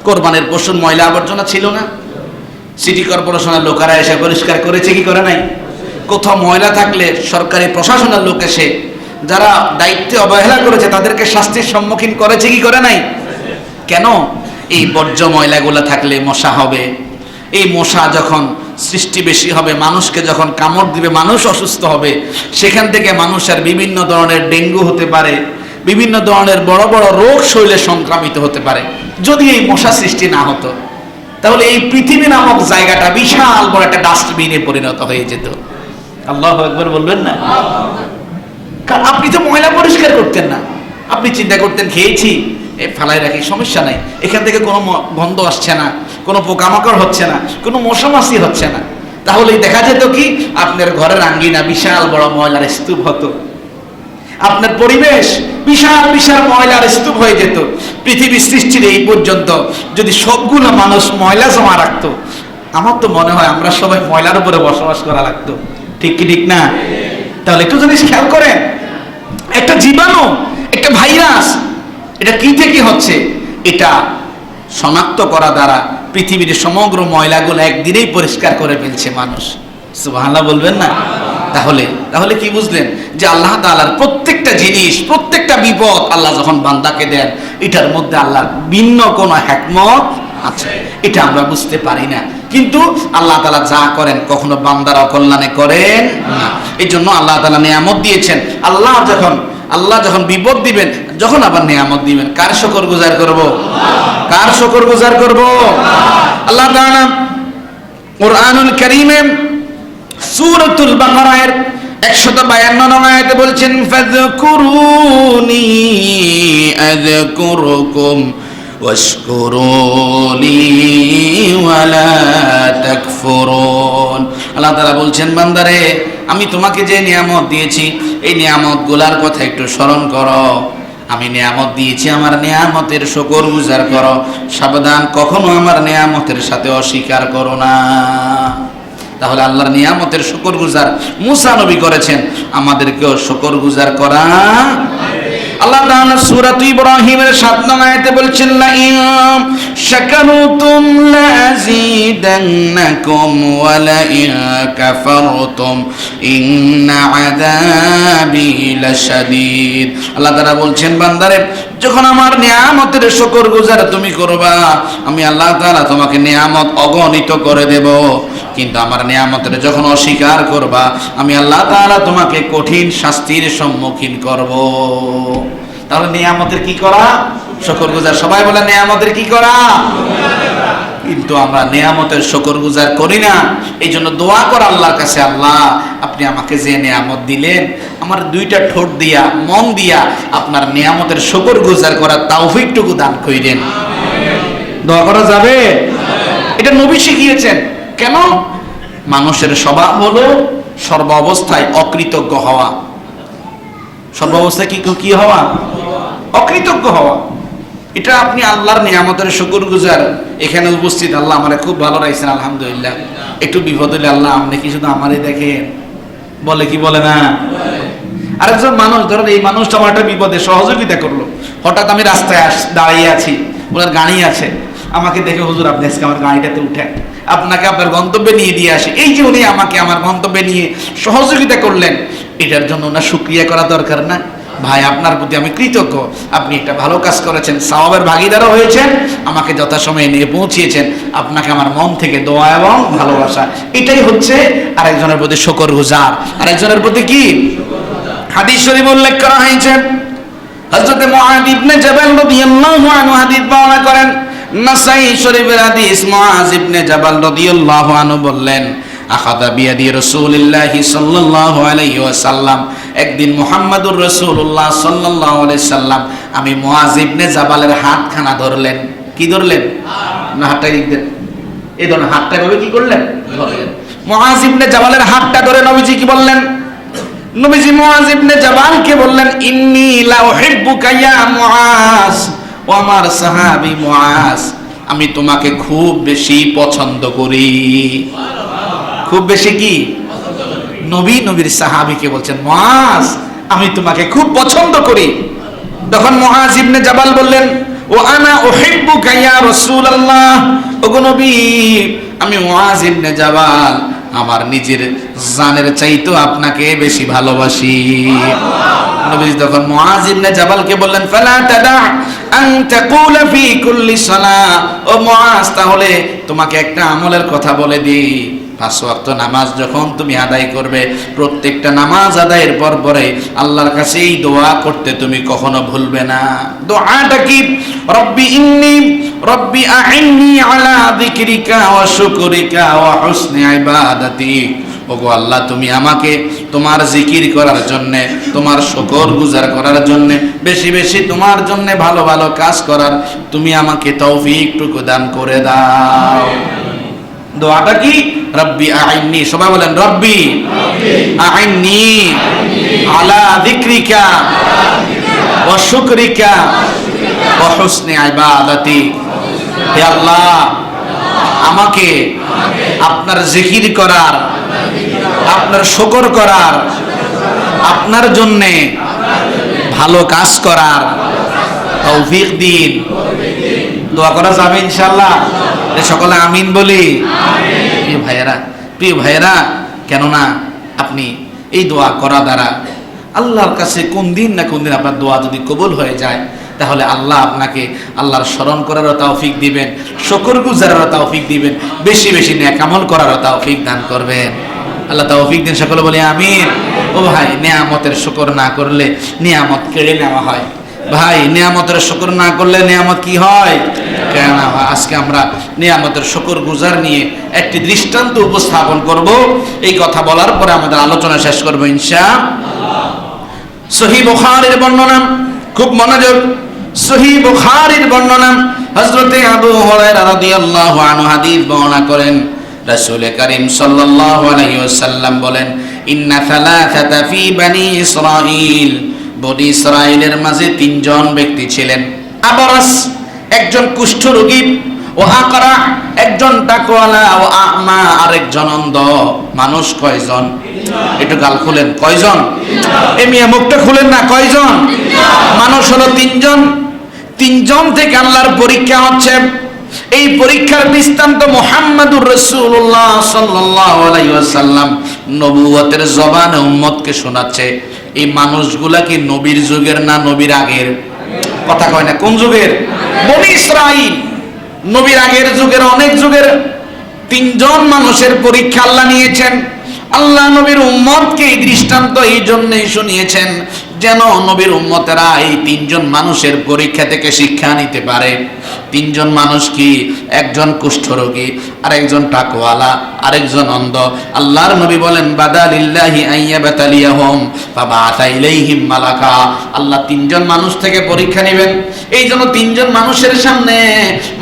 কোরবানির পশুর ময়লা আবর্জনা ছিল না, সিটি কর্পোরেশনের লোকেরা এসে পরিষ্কার করেছে কি করে নাই? কোথাও ময়লা থাকলে সরকারি প্রশাসনের লোক এসে যারা দায়িত্বে অবহেলা করেছে তাদেরকে শাস্তির সম্মুখীন করেছে কি করে নাই? কেন? এই বর্জ্য ময়লাগুলো থাকলে মশা হবে, এই মশা যখন সৃষ্টি বেশি হবে, মানুষকে যখন কামড় দিবে, মানুষ অসুস্থ হবে, সেখান থেকে মানুষের বিভিন্ন ধরনের ডেঙ্গু হতে পারে, বিভিন্ন ধরনের বড় বড় রোগ শরীরে সংক্রামিত হতে পারে। যদি এই মশা সৃষ্টি না হতো, তাহলে এই পৃথিবী নামক জায়গাটা বিশাল বড় একটা ডাস্টবিনে পরিণত হয়ে যেত। আল্লাহু আকবার বলবেন না? আপনি তো ময়লা পরিষ্কার করতেন না, আপনি চিন্তা করতেন খেয়েছি ফেলাই রাখি, সমস্যা নাই, এখান থেকে কোনো গন্ধ আসছে না, কোনো পোকামাকড় হচ্ছে না, কোনো মশা মাছি হচ্ছে না। তাহলে দেখা যেত কি, আপনার ঘরের আঙ্গিনা বিশাল বড় ময়লার স্তূপ হতো, আপনার পরিবেশ বিশাল বিশাল ময়লার স্তূপ হয়ে যেত। পৃথিবীর সৃষ্টির এই পর্যন্ত যদি সবগুলো মানুষ ময়লা জমা রাখতো, আমার তো মনে হয় আমরা সবাই ময়লার উপরে বসবাস করা লাগতো। ঠিক কি ঠিক না? তাহলে একটু জিনিস খেয়াল করেন, একটা জীবাণু, একটা ভাইরাস, এটা কি থেকে হচ্ছে, এটা শনাক্ত করা দ্বারা পৃথিবীর সমগ্র ময়লাগুলো একদিনেই পরিষ্কার করে ফেলছে মানুষ। সুবহানাল্লাহ বলবেন না? তাহলে কি বুঝলেন? যে আল্লাহ তাআলার প্রত্যেকটা জিনিস, প্রত্যেকটা বিপদ আল্লাহ যখন বান্দাকে দেন, এটার মধ্যে আল্লাহর ভিন্ন কোনো হিকমত আছে, এটা আমরা বুঝতে পারি না। কিন্তু আল্লাহ তাআলা যা করেন কখনো বান্দার অকল্যাণে করেন না। এই জন্য আল্লাহ তাআলা নিয়ামত দিয়েছেন। আল্লাহ যখন বিপদ দিবেন, যখন আবার নিয়ামত দিবেন, কার শুকরগুজার করব? কার শুকরগুজার করব? আল্লাহ তাআলা কুরআনুল কারীমে সূরাতুল বাকারার 152 আয়াতে বলছেন ফাযকুরুনি আযকুরুকুম ওয়াশকুরুলি ওয়ালা তাকফুরুন। আল্লাহ তাআলা বলছেন, বান্দারে আমি তোমাকে যে নিয়ামত দিয়েছি এই নিয়ামতগুলোর কথা একটু স্মরণ করো। আমি নিয়ামত দিয়েছি, আমার নিয়ামতের শুকরগুজার করো। সাবধান, কখনো আমার নিয়ামতের সাথে অস্বীকার করো না। তাহলে আল্লাহর নিয়ামতের শুকরগুজার মুসা নবী করেছেন, আমাদেরকেও শুকরগুজার করা। আল্লাহ তাআলা সূরা ইব্রাহিমের 7 নং আয়াতে বলছেন, লা ইন শাকারতুম লাযীদান্নাকুম ওয়া লা ইন কাফারতুম ইন্না আযাবি লাশাদীদ। আল্লাহ তাআলা বলছেন, বান্দারে যখন আমার নিয়ামতের শুকরগুজার তুমি করবা, আমি আল্লাহ তাআলা তোমাকে নিয়ামত অগণিত করে দেব। কিন্তু আমার নিয়ামতের যখন অস্বীকার করবা, আমি আল্লাহ তাআলা তোমাকে কঠিন শাস্তির সম্মুখীন করব। তাহলে নিয়ামতের কি করা? শুকরগুজার। সবাই বলে নিয়ামতের কি করা? কিন্তু আমরা নিয়ামতের শুকরগুজার করি না। এই জন্য দোয়া কর আল্লাহর কাছে, আল্লাহ আপনি আমাকে যে নিয়ামত দিলেন, আমার 2টা ঠোঁট দিয়া, মন দিয়া আপনার নিয়ামতের শুকরগুজার করার তৌফিকটুকু দান কইরেন। দোয়া করা যাবে? এটা নবী শিখিয়েছেন। কেন? মানুষের স্বভাব হলো সর্ব অবস্থায় অকৃতজ্ঞ হওয়া। সর্ব অবস্থায় কি হওয়া? অকৃতজ্ঞ হওয়া। এটা আপনি আল্লাহর নিয়ামতের শুকরগুজার। এখানে উপস্থিত, আল্লাহ আমারে খুব ভালো রাখছেন, আলহামদুলিল্লাহ। একটু বিপদ হলে আল্লাহ আপনি কি শুধু আমারই দেখেন? বলে কি বলে না? আরেকজন মানুষ, ধরেন এই মানুষটা আমার একটা বিপদে সহযোগিতা করলো, হঠাৎ আমি রাস্তায় দাঁড়িয়ে আছি, ওনার গাড়ি আছে, আমাকে দেখে, হুজুর আপনি আজকে আমার গাড়িটাতে উঠেন, আপনাকে আপনার গন্তব্যে নিয়ে দিয়ে আসি। এই যে উনি আমাকে আমার গন্তব্যে নিয়ে সহযোগিতা করলেন, এটার জন্য ওনার শুকরিয়া করা দরকার না? ভাই আপনার প্রতি আমি কৃতজ্ঞ, আপনি একটা ভালো কাজ করেছেন, সওয়াবের ভাগীদারও হয়েছেন, আমাকে যথাসময়ে নিয়ে পৌঁছিয়েছেন, আপনাকে আমার মন থেকে দোয়া এবং ভালোবাসা। এটাই হচ্ছে আরেকজনের প্রতি শুকরগুজার। আরেকজনের প্রতি কি? হাদিস শরীফ উল্লেখ করা হয়েছে, হযরত মুআয ইবনে জাবাল রাদিয়াল্লাহু আনহু হাদিস বর্ণনা করেন, নাসাই শরীফের হাদিস। মুআয ইবনে জাবাল রাদিয়াল্লাহু আনহু বললেন, আখাযা বিয়াদি রাসূলুল্লাহ সাল্লাল্লাহু আলাইহি ওয়াসাল্লাম, একদিন মুহাম্মদুর রাসূলুল্লাহ সাল্লাল্লাহু আলাইহি সাল্লাম আমি মুআয ইবনে জাবালের হাতখানা ধরলেন। কি ধরলেন? না, হাতটা দিলেন, এই ধরুন হাতটা ভাবে কি করলেন? ধরলেন। মুআয ইবনে জাবালের হাতটা ধরে নবীজি কি বললেন? নবীজি মুআয ইবনে জাবালকে বললেন, ইন্নী লা উহিব্বুকা ইয়া মুআয, ও আমার সাহাবী মুআয, আমি তোমাকে খুব বেশি পছন্দ করি। খুব বেশি কি? নবী নবীর সাহাবীকে বলছেন, মুআয আমি তোমাকে খুব পছন্দ করি। তখন মুআয ইবনে জাবাল বললেন, ও আনা উহিব্বুকা ইয়া রাসূলুল্লাহ, ওগো নবী আমি মুআয ইবনে জাবাল আমার নিজের জানের চাইতো আপনাকে বেশি ভালোবাসি। নবী তখন মুআয ইবনে জাবালকে বললেন, ফালা তাদা আন তাকুলা ফি কুল্লি সালাহ, ও মুআয তাহলে তোমাকে একটা আমলের কথা বলে দিই, 5 ওয়াক্ত নামাজ যখন তুমি আদায় করবে, প্রত্যেকটা নামাজ আদায়ের পর পরে আল্লাহর কাছে এই দোয়া করতে তুমি কখনো ভুলবে না। দোয়াটা কি? রব্বি আইন্নি আলা যিকরিকা ওয়া শুকরিকা ওয়া হুসনি ইবাদাতিক, ওগো আল্লাহ তুমি আমাকে তোমার জিকির করার জন্য, তোমার শুকরগুজার করার জন্য, বেশি বেশি তোমার জন্য ভালো ভালো কাজ করার তুমি আমাকে তৌফিকটুকু দান করে দাও। দোয়াটা কি? রব্বি আইন্নি, সবাই বলেন রব্বি আইন্নি আলা যিকরিকা ওয়া শুকরিকা ওয়া হুসনি ইবাদাতি। হে আল্লাহ আমাকে আপনার জিকির করার, আপনার শুকর করার, আপনার জন্য ভালো কাজ করার তৌফিক দিন। দোয়া করা যাবে ইনশাআল্লাহ? সকলে আমিন বলি। প্রিয় ভাইয়েরা, কেননা আপনি এই দোয়া করা দ্বারা আল্লাহর কাছে কোন দিন না কোন দিন আপনার দোয়া যদি কবুল হয়ে যায়, তাহলে আল্লাহ আপনাকে আল্লাহর স্মরণ করারও তৌফিক দিবেন, শুকরগুজারেরও তৌফিক দিবেন, বেশি বেশি নেক আমল করারও তৌফিক দান করবেন। আল্লাহ তৌফিক দিন, সকলে বলি আমিন। ও ভাই, নিয়ামতের শুকর না করলে নিয়ামত কেড়ে নেওয়া হয়। ভাই, নিয়ামতের শুকর না করলে নিয়ামত কি হয়? কেন আজকে আমরা নিয়ামতের শুকর গুজার নিয়ে একটি দৃষ্টান্ত উপস্থাপন করব। এই কথা বলার পরে আমাদের আলোচনা শেষ করব ইনশাআল্লাহ। সহিহ বুখারীর বর্ণনা, খুব মনোযোগ, সহিহ বুখারীর বর্ণনা। হযরতে আবু হুরায়রা রাদিয়াল্লাহু আনহু হাদিস বর্ণনা করেন, রাসূল করিম সাল্লাল্লাহু আলাইহি ওয়াসাল্লাম বলেন, ইন্না সালাসাতা ফি বনি ইসরাঈল, বনি ইসরাঈলের মাঝে তিনজন ব্যক্তি ছিলেন। আবরাস, একজন কুষ্ঠরোগী, ও আকরা, একজন টাকওয়ালা, ও আমা, আরেকজন অন্ধ। মানুষ কয়জন? একটু গাল খুলেন, কয়জন? এ মিয়া মুখটা খুলেন না, কয়জন? মানুষ হলো তিনজন। তিনজন থেকে আল্লাহর পরীক্ষা হচ্ছে। এই পরীক্ষার দৃষ্টান্ত মুহাম্মাদুর রাসূলুল্লাহ সাল্লাল্লাহু আলাইহি ওয়াসাল্লাম নবুয়তের জবানে উম্মতকে শোনাচ্ছে। এই মানুষগুলা কি নবীর যুগের না নবীর আগের? কথা কয় না, কোন যুগের? বনি ইসরাঈল, নবীর আগের যুগের, অনেক যুগের। তিনজন মানুষের পরীক্ষা আল্লাহ নিয়েছেন। আল্লাহ নবীর উম্মতকে এই দৃষ্টান্ত এই জন্যই শুনিয়েছেন যেন নবীর উম্মতেরা এই তিনজন মানুষের পরীক্ষা থেকে শিক্ষা নিতে পারে। তিনজন মানুষ কি? একজন কুষ্ঠরোগী, আরেকজন টাকওয়ালা, আরেকজন অন্ধ। আল্লাহর নবী বলেন, বাদালিল্লাহি আইয়াবাতালিয়াহুম ফাবাআতা ইলাইহিম মালাকা। আল্লাহ তিনজন মানুষ থেকে পরীক্ষা নেবেন। এই জন্য তিনজন মানুষের সামনে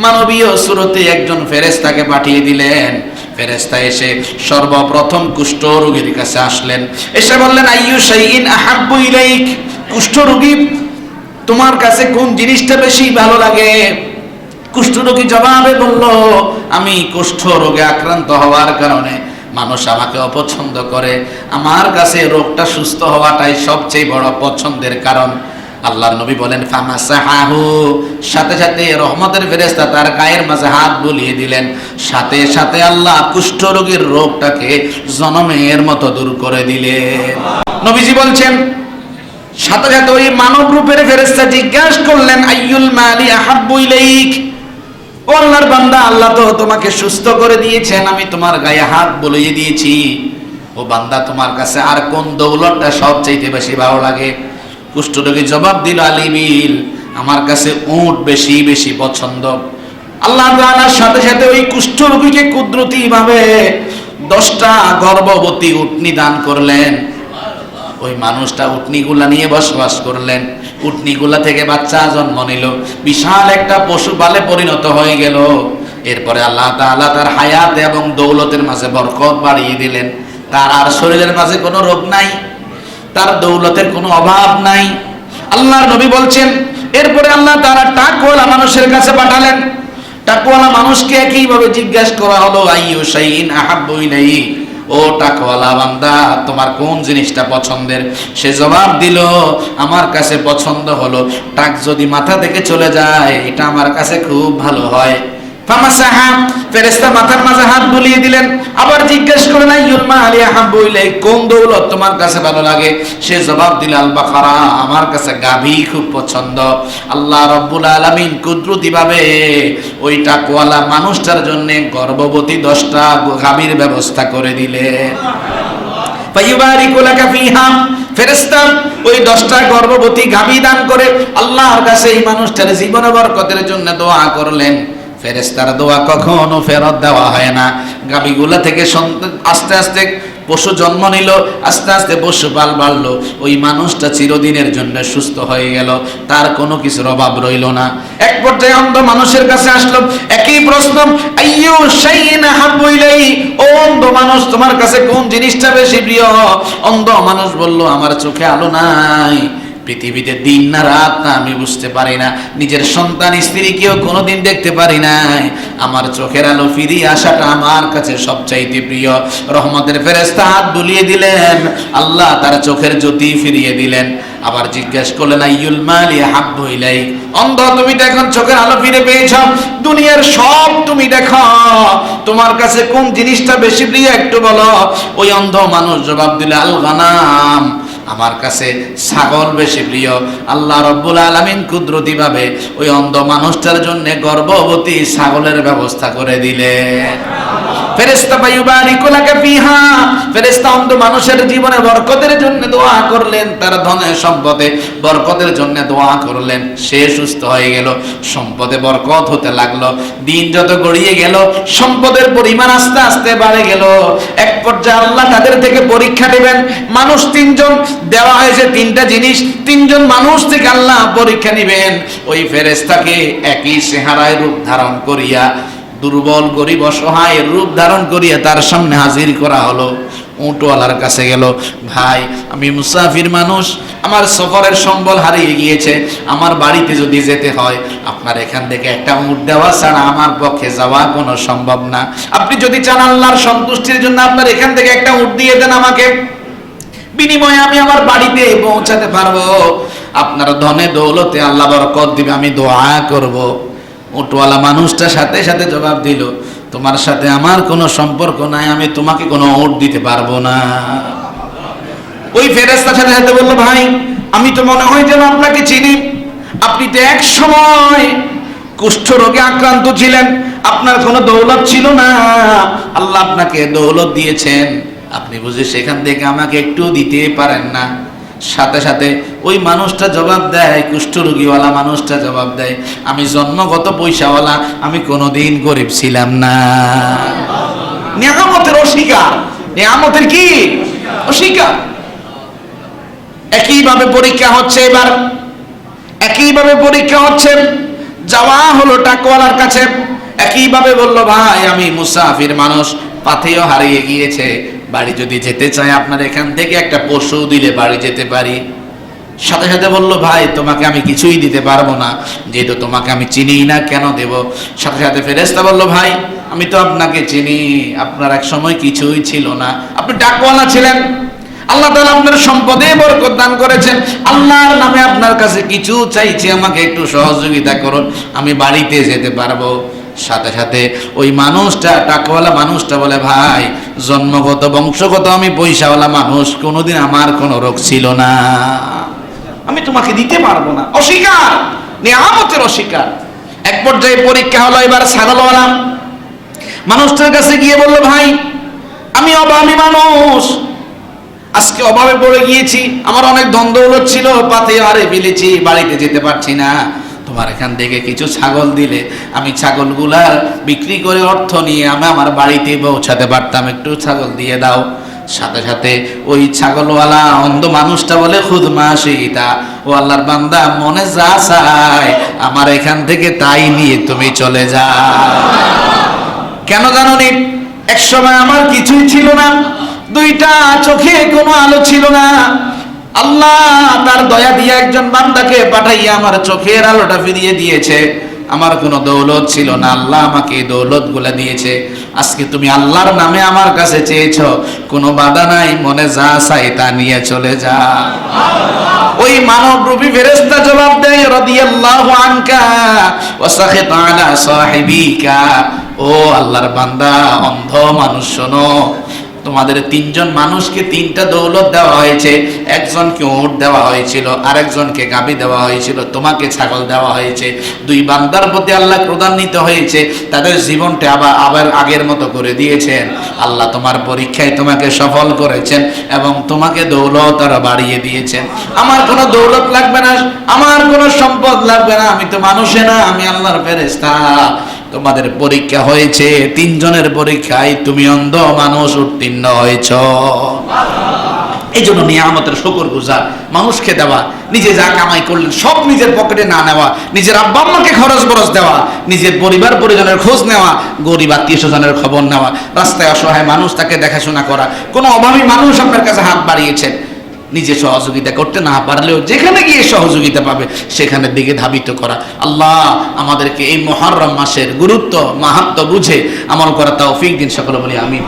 মানবীয় সুরতে একজন ফেরেশতাকে পাঠিয়ে দিলেন। ফেরেশতা এসে সর্বপ্রথম কুষ্ঠরোগীর কাছে আসলেন, এসে বললেন, আইয়ু শাইইন আহাব্বু ইলাইক, কুষ্ঠরোগী তোমার কাছে কোন জিনিসটা বেশি ভালো লাগে? কুষ্ঠরোগী জবাবে বলল, আমি কুষ্ঠ রোগে আক্রান্ত হওয়ার কারণে মানুষ আমাকে অপছন্দ করে। আমার কাছে রোগটা সুস্থ হওয়াটাই সবচেয়ে বড় পছন্দের কারণ। আল্লাহর নবী বলেন, ফামাসাহাহু, সাথে সাথে রহমতের ফেরেশতা তার গায়ের মাঝে হাত বুলিয়ে দিলেন। সাথে সাথে আল্লাহ কুষ্ঠরোগীর রোগটাকে জনমের মতো দূর করে দিলেন। নবীজি বলছেন, সাথে সাথে ওই মানব রূপের ফেরেশতা জিজ্ঞাসা করলেন, আইয়ুল মালি আহাব্বু ইলাইক, ও আল্লাহর বান্দা, আল্লাহ তো তোমাকে সুস্থ করে দিয়েছেন, আমি তোমার গায়ে হাত বুলিয়ে দিয়েছি। ও বান্দা, তোমার কাছে আর কোন দৌলতটা সবচাইতে বেশি ভালো লাগে? কুষ্ঠরোগী জবাব দিল, আলিবিল, আমার কাছে উট বেশি বেশি পছন্দ। আল্লাহ তাআলার সাথে সাথে ওই কুষ্ঠরোগীকে কুদরতি ভাবে 10টা গর্ভবতী উটনি দান করলেন। ওই মানুষটা উটনিগুলা নিয়ে বসবাস করলেন। উটনিগুলা থেকে বাচ্চা জন্ম নিল, বিশাল একটা পশু পালে পরিণত হয়ে গেল। এরপরে আল্লাহ তাআলা তার হায়াত এবং দৌলতের মাঝে বরকত বাড়িয়ে দিলেন। তার আর শরীরের মাঝে কোনো রোগ নাই, তার দৌলতের কোনো অভাব নাই। আল্লাহর নবী বলছেন, এরপরে আল্লাহ তাআলা টাকওয়ালা মানুষের কাছে পাঠালেন। টাকওয়ালা মানুষকে একইভাবে জিজ্ঞাসা করা হলো, আইয়ু শাইইন আহাব্বু ইলাইক, ও টাকওয়ালা বান্দা, তোমার কোন জিনিসটা পছন্দের? সে জবাব দিল, আমার কাছে পছন্দ হলো টাক যদি মাথা থেকে চলে যায়, এটা আমার কাছে খুব ভালো হয়। ফামাসাহা, ফেরেশতা মাথার মাঝে হাত বুলিয়ে দিলেন। আবার জিজ্ঞেস করলেন, আইয়ুল মালি আহাব্বু ইলাইক, কোন দৌলত তোমার কাছে ভালো লাগে? সে জবাব দিল, আল বাকারা, আমার কাছে গাভী খুব পছন্দ। আল্লাহ রাব্বুল আলামিন কুদরতি ভাবে ওই টাকওয়ালা মানুষটার জন্য গর্ভবতী 10টা গাভীর ব্যবস্থা করে দিলেন। ফায়ুবারিকু লাকা ফিহা, ফেরেশতা ওই 10টা গর্ভবতী গাভী দান করে আল্লাহর কাছে এই মানুষটার জীবনে বরকতের জন্য দোয়া করলেন। ফেরেশতার দোয়া কখনো ফেরত দেওয়া হয় না। গাভীগুলা থেকে আস্তে আস্তে পশু জন্ম নিল, আস্তে আস্তে পশুপাল বাড়লো। ওই মানুষটা চিরদিনের জন্য সুস্থ হয়ে গেল, তার কোনো কিছুর অভাব রইল না। এক পর্যায়ে অন্ধ মানুষের কাছে আসলো, একই প্রশ্ন, আইয়ু শাইইন আহাব্বু ইলাইক, ও অন্ধ মানুষ, তোমার কাছে কোন জিনিসটা বেশি প্রিয়? অন্ধ মানুষ বলল, আমার চোখে আলো নাই, পৃথিবীতে দিন না রাত না আমি বুঝতে পারি না, নিজের সন্তান স্ত্রীকেও কোনোদিন দেখতে পারি নাই, আমার চোখের আলো ফিরিয়ে আসাটা আমার কাছে সবচাইতে প্রিয়। রহমতের ফেরেশতা হাত বুলিয়ে দিলেন, আল্লাহ তার চোখের জ্যোতি ফিরিয়ে দিলেন। আবার জিজ্ঞেস করলেন, আইয়ুল মালি আহাব্বু ইলাইক, অন্ধ, তুমি তো এখন চোখের আলো ফিরে পেয়েছ, দুনিয়ার সব তুমি দেখো, তোমার কাছে কোন জিনিসটা বেশি প্রিয় একটু বলো। ওই অন্ধ মানুষ জবাব দিল, আল গানাম, আমার কাছে ছাগল বেশি প্রিয়। আল্লাহ রাব্বুল আলামিন কুদরতি ভাবে ওই অন্ধ মানুষটার জন্য গর্ভবতী ছাগলের ব্যবস্থা করে দিলেন। ফেরেশতা ফায়ুবারিকু লাকা ফিহা, ফেরেশতা অন্ধ মানুষের জীবনে বরকতের জন্য দোয়া করলেন, তার ধনে সম্পদে বরকতের জন্য দোয়া করলেন। সে সুস্থ হয়ে গেল, সম্পদে বরকত হতে লাগলো। দিন যত গড়িয়ে গেল সম্পদের পরিমাণ আস্তে আস্তে বাড়ে গেল। এক পর্যায়ে আল্লাহ তাদের থেকে পরীক্ষা নেবেন। মানুষ তিনজন, দেওয়া হয়েছে তিনটা জিনিস, তিনজন মানুষ থেকে আল্লাহ পরীক্ষা নেবেন। ওই ফেরেশতাকে একই চেহারায় রূপ ধারণ করিয়া, দুর্বল গরিব অসহায় রূপ ধারণ করিয়া তার সামনে হাজির করা হলো। উটওয়ালার কাছে গেল, ভাই আমি মুসাফির মানুষ, আমার সফরের সম্বল হারিয়ে গিয়েছে, আমার বাড়িতে যদি যেতে হয় আপনার এখান থেকে একটা উট দেওয়া ছাড়া আমার পক্ষে যাওয়া কোনো সম্ভব না। আপনি যদি চান আল্লাহর সন্তুষ্টির জন্য আপনার এখান থেকে একটা উট দিয়ে দেন আমাকে, বিনিময়ে আমি আমার বাড়িতে পৌঁছাতে পারবো, আপনার ধনে দৌলতে আল্লাহ বরকত দিবে, আমি দোয়া করব। উটওয়ালা মানুষটা সাথে সাথে জবাব দিল, তোমার সাথে আমার কোনো সম্পর্ক নাই, আমি তোমাকে কোনো উট দিতে পারবো না। ওই ফেরেশতার সাথে সাথে বলল, ভাই আমি তো মনে হয় যেন আপনাকে চিনি, আপনি তো এক সময় কুষ্ঠ রোগে আক্রান্ত ছিলেন, আপনার কোনো দৌলত ছিল না, আল্লাহ আপনাকে দৌলত দিয়েছেন, আপনি বুঝি সেখান থেকে আমাকে একটু দিতে পারেন না? সাথে সাথে ওই মানুষটা জবাব দেয়, কুষ্ঠরোগীওয়ালা মানুষটা জবাব দেয়, আমি জন্মগত পয়সাওয়ালা, আমি কোনোদিন গরিব ছিলাম না। নিয়ামতের অস্বীকার, নিয়ামতের কি অস্বীকার। একইভাবে পরীক্ষা হচ্ছে, এবার একইভাবে পরীক্ষা হচ্ছে। যাওয়া হলো টাকওয়ালার কাছে, একইভাবে বলল, ভাই আমি মুসাফির মানুষ, পাথেও হারিয়ে গিয়েছে, বাড়ি যদি যেতে চাই আপনার এখান থেকে একটা পশু দিলে বাড়ি যেতে পারি। সাথে সাথে বলল, ভাই তোমাকে আমি কিছুই দিতে পারবো না, যেহেতু তোমাকে আমি চিনি না, কেন দেব? সাথে সাথে ফেরেশতা বলল, ভাই আমি তো আপনাকে চিনি, আপনার এক সময় কিছুই ছিল না, আপনি টাকওয়ালা ছিলেন, আল্লাহ তাআলা আপনার সম্পদে বরকত দান করেছেন, আল্লাহর নামে আপনার কাছে কিছু চাইছি, আমাকে একটু সহযোগিতা করুন, আমি বাড়িতে যেতে পারবো। সাথে সাথে ওই মানুষটা, টাকাওয়ালা মানুষটা বলে, ভাই জন্মগত বংশগত আমি পয়সাওয়ালা মানুষ, কোনোদিন আমার কোনো রোগ ছিল না, আমি তোমাকে দিতে পারবো না। অস্বীকার, নিয়ামতের অস্বীকার। এক পর্যায়ে পরীক্ষা হলো এবার ছাগলওয়ালা মানুষটার কাছে গিয়ে বলল, ভাই আমি অভাবী মানুষ, আজকে অভাবে পড়ে গিয়েছি, আমার অনেক ধন দৌলত ছিল, পাতে হারিয়ে ফেলেছি, বাড়িতে যেতে পারছি না, তোমার এখান থেকে কিছু ছাগল দিলে আমি ছাগলগুলা বিক্রি করে অর্থ নিয়ে আমি আমার বাড়িতে পৌঁছাতে পারতাম, একটু ছাগল দিয়ে দাও। সাথে সাথে ওই ছাগলওয়ালা অন্ধ মানুষটা বলে, খুদ মাশিতা, ও আল্লাহর বান্দা মনে যা চায় আমার এখান থেকে তাই নিয়ে তুমি চলে যাও। কেন জানোনি? এক সময় আমার কিছুই ছিল না, দুইটা চোখে কোনো আলো ছিল না, আল্লাহ তার দয়া দিয়ে একজন বান্দাকে পাঠাইয়া আমার চোখের আলোটা ফিরিয়ে দিয়েছে। আমার কোনো দৌলত ছিল না, আল্লাহ আমাকে এই দৌলত গুলা দিয়েছে। আজকে তুমি আল্লাহর নামে আমার কাছে চেয়েছ, কোনো বাধা নাই, মনে যা চাই তা নিয়ে চলে যা। ওই মানবরূপী ফেরেশতা জবাব দেয়, রাদিয়াল্লাহু আনকা ওয়া সাখিতা আলা সাহিবিকা, ও আল্লাহর বান্দা অন্ধ মানুষ শোনো, তোমাদের তিনজন মানুষকে তিনটা দৌলত দেওয়া হয়েছে, একজনকে উট দেওয়া হয়েছিল, আরেকজনকে গাভী দেওয়া হয়েছিল, তোমাকে ছাগল দেওয়া হয়েছে। দুই বান্দার প্রতি আল্লাহ ক্রোধান্বিত হয়েছে, তাদের জীবনটা আবার আগের মতো করে দিয়েছেন। আল্লাহ তোমার পরীক্ষায় তোমাকে সফল করেছেন এবং তোমাকে দৌলত আরো বাড়িয়ে দিয়েছেন। আমার কোনো দৌলত লাগবে না, আমার কোনো সম্পদ লাগবে না, আমি তো মানুষে না, আমি আল্লাহর ফেরেশতা। তোমাদের পরীক্ষা হয়েছে, তিনজনের পরীক্ষায় তুমি অন্ধ মানুষ উত্তীর্ণ হয়েছ। এই জন্য নিয়ামতের শুকরগুজার, মানুষকে দেওয়া, নিজে যা কামাই করলেন সব নিজের পকেটে না নেওয়া, নিজের আব্বা আম্মাকে খরচ বরচ দেওয়া, নিজের পরিবার পরিজনের খোঁজ নেওয়া, গরিব আত্মীয় স্বজনের খবর নেওয়া, রাস্তায় অসহায় মানুষ তাকে দেখাশোনা করা, কোনো অভাবী মানুষ আপনার কাছে হাত বাড়িয়েছেন, নিজে সহযোগিতা করতে না পারলেও যেখানে গিয়ে সহযোগিতা পাবে সেখানের দিকে ধাবিত করা। আল্লাহ আমাদেরকে এই মুহররম মাসের গুরুত্ব মাহাত্ম্য বুঝে আমল করা তৌফিক দিন, সকলে বলি আমিন।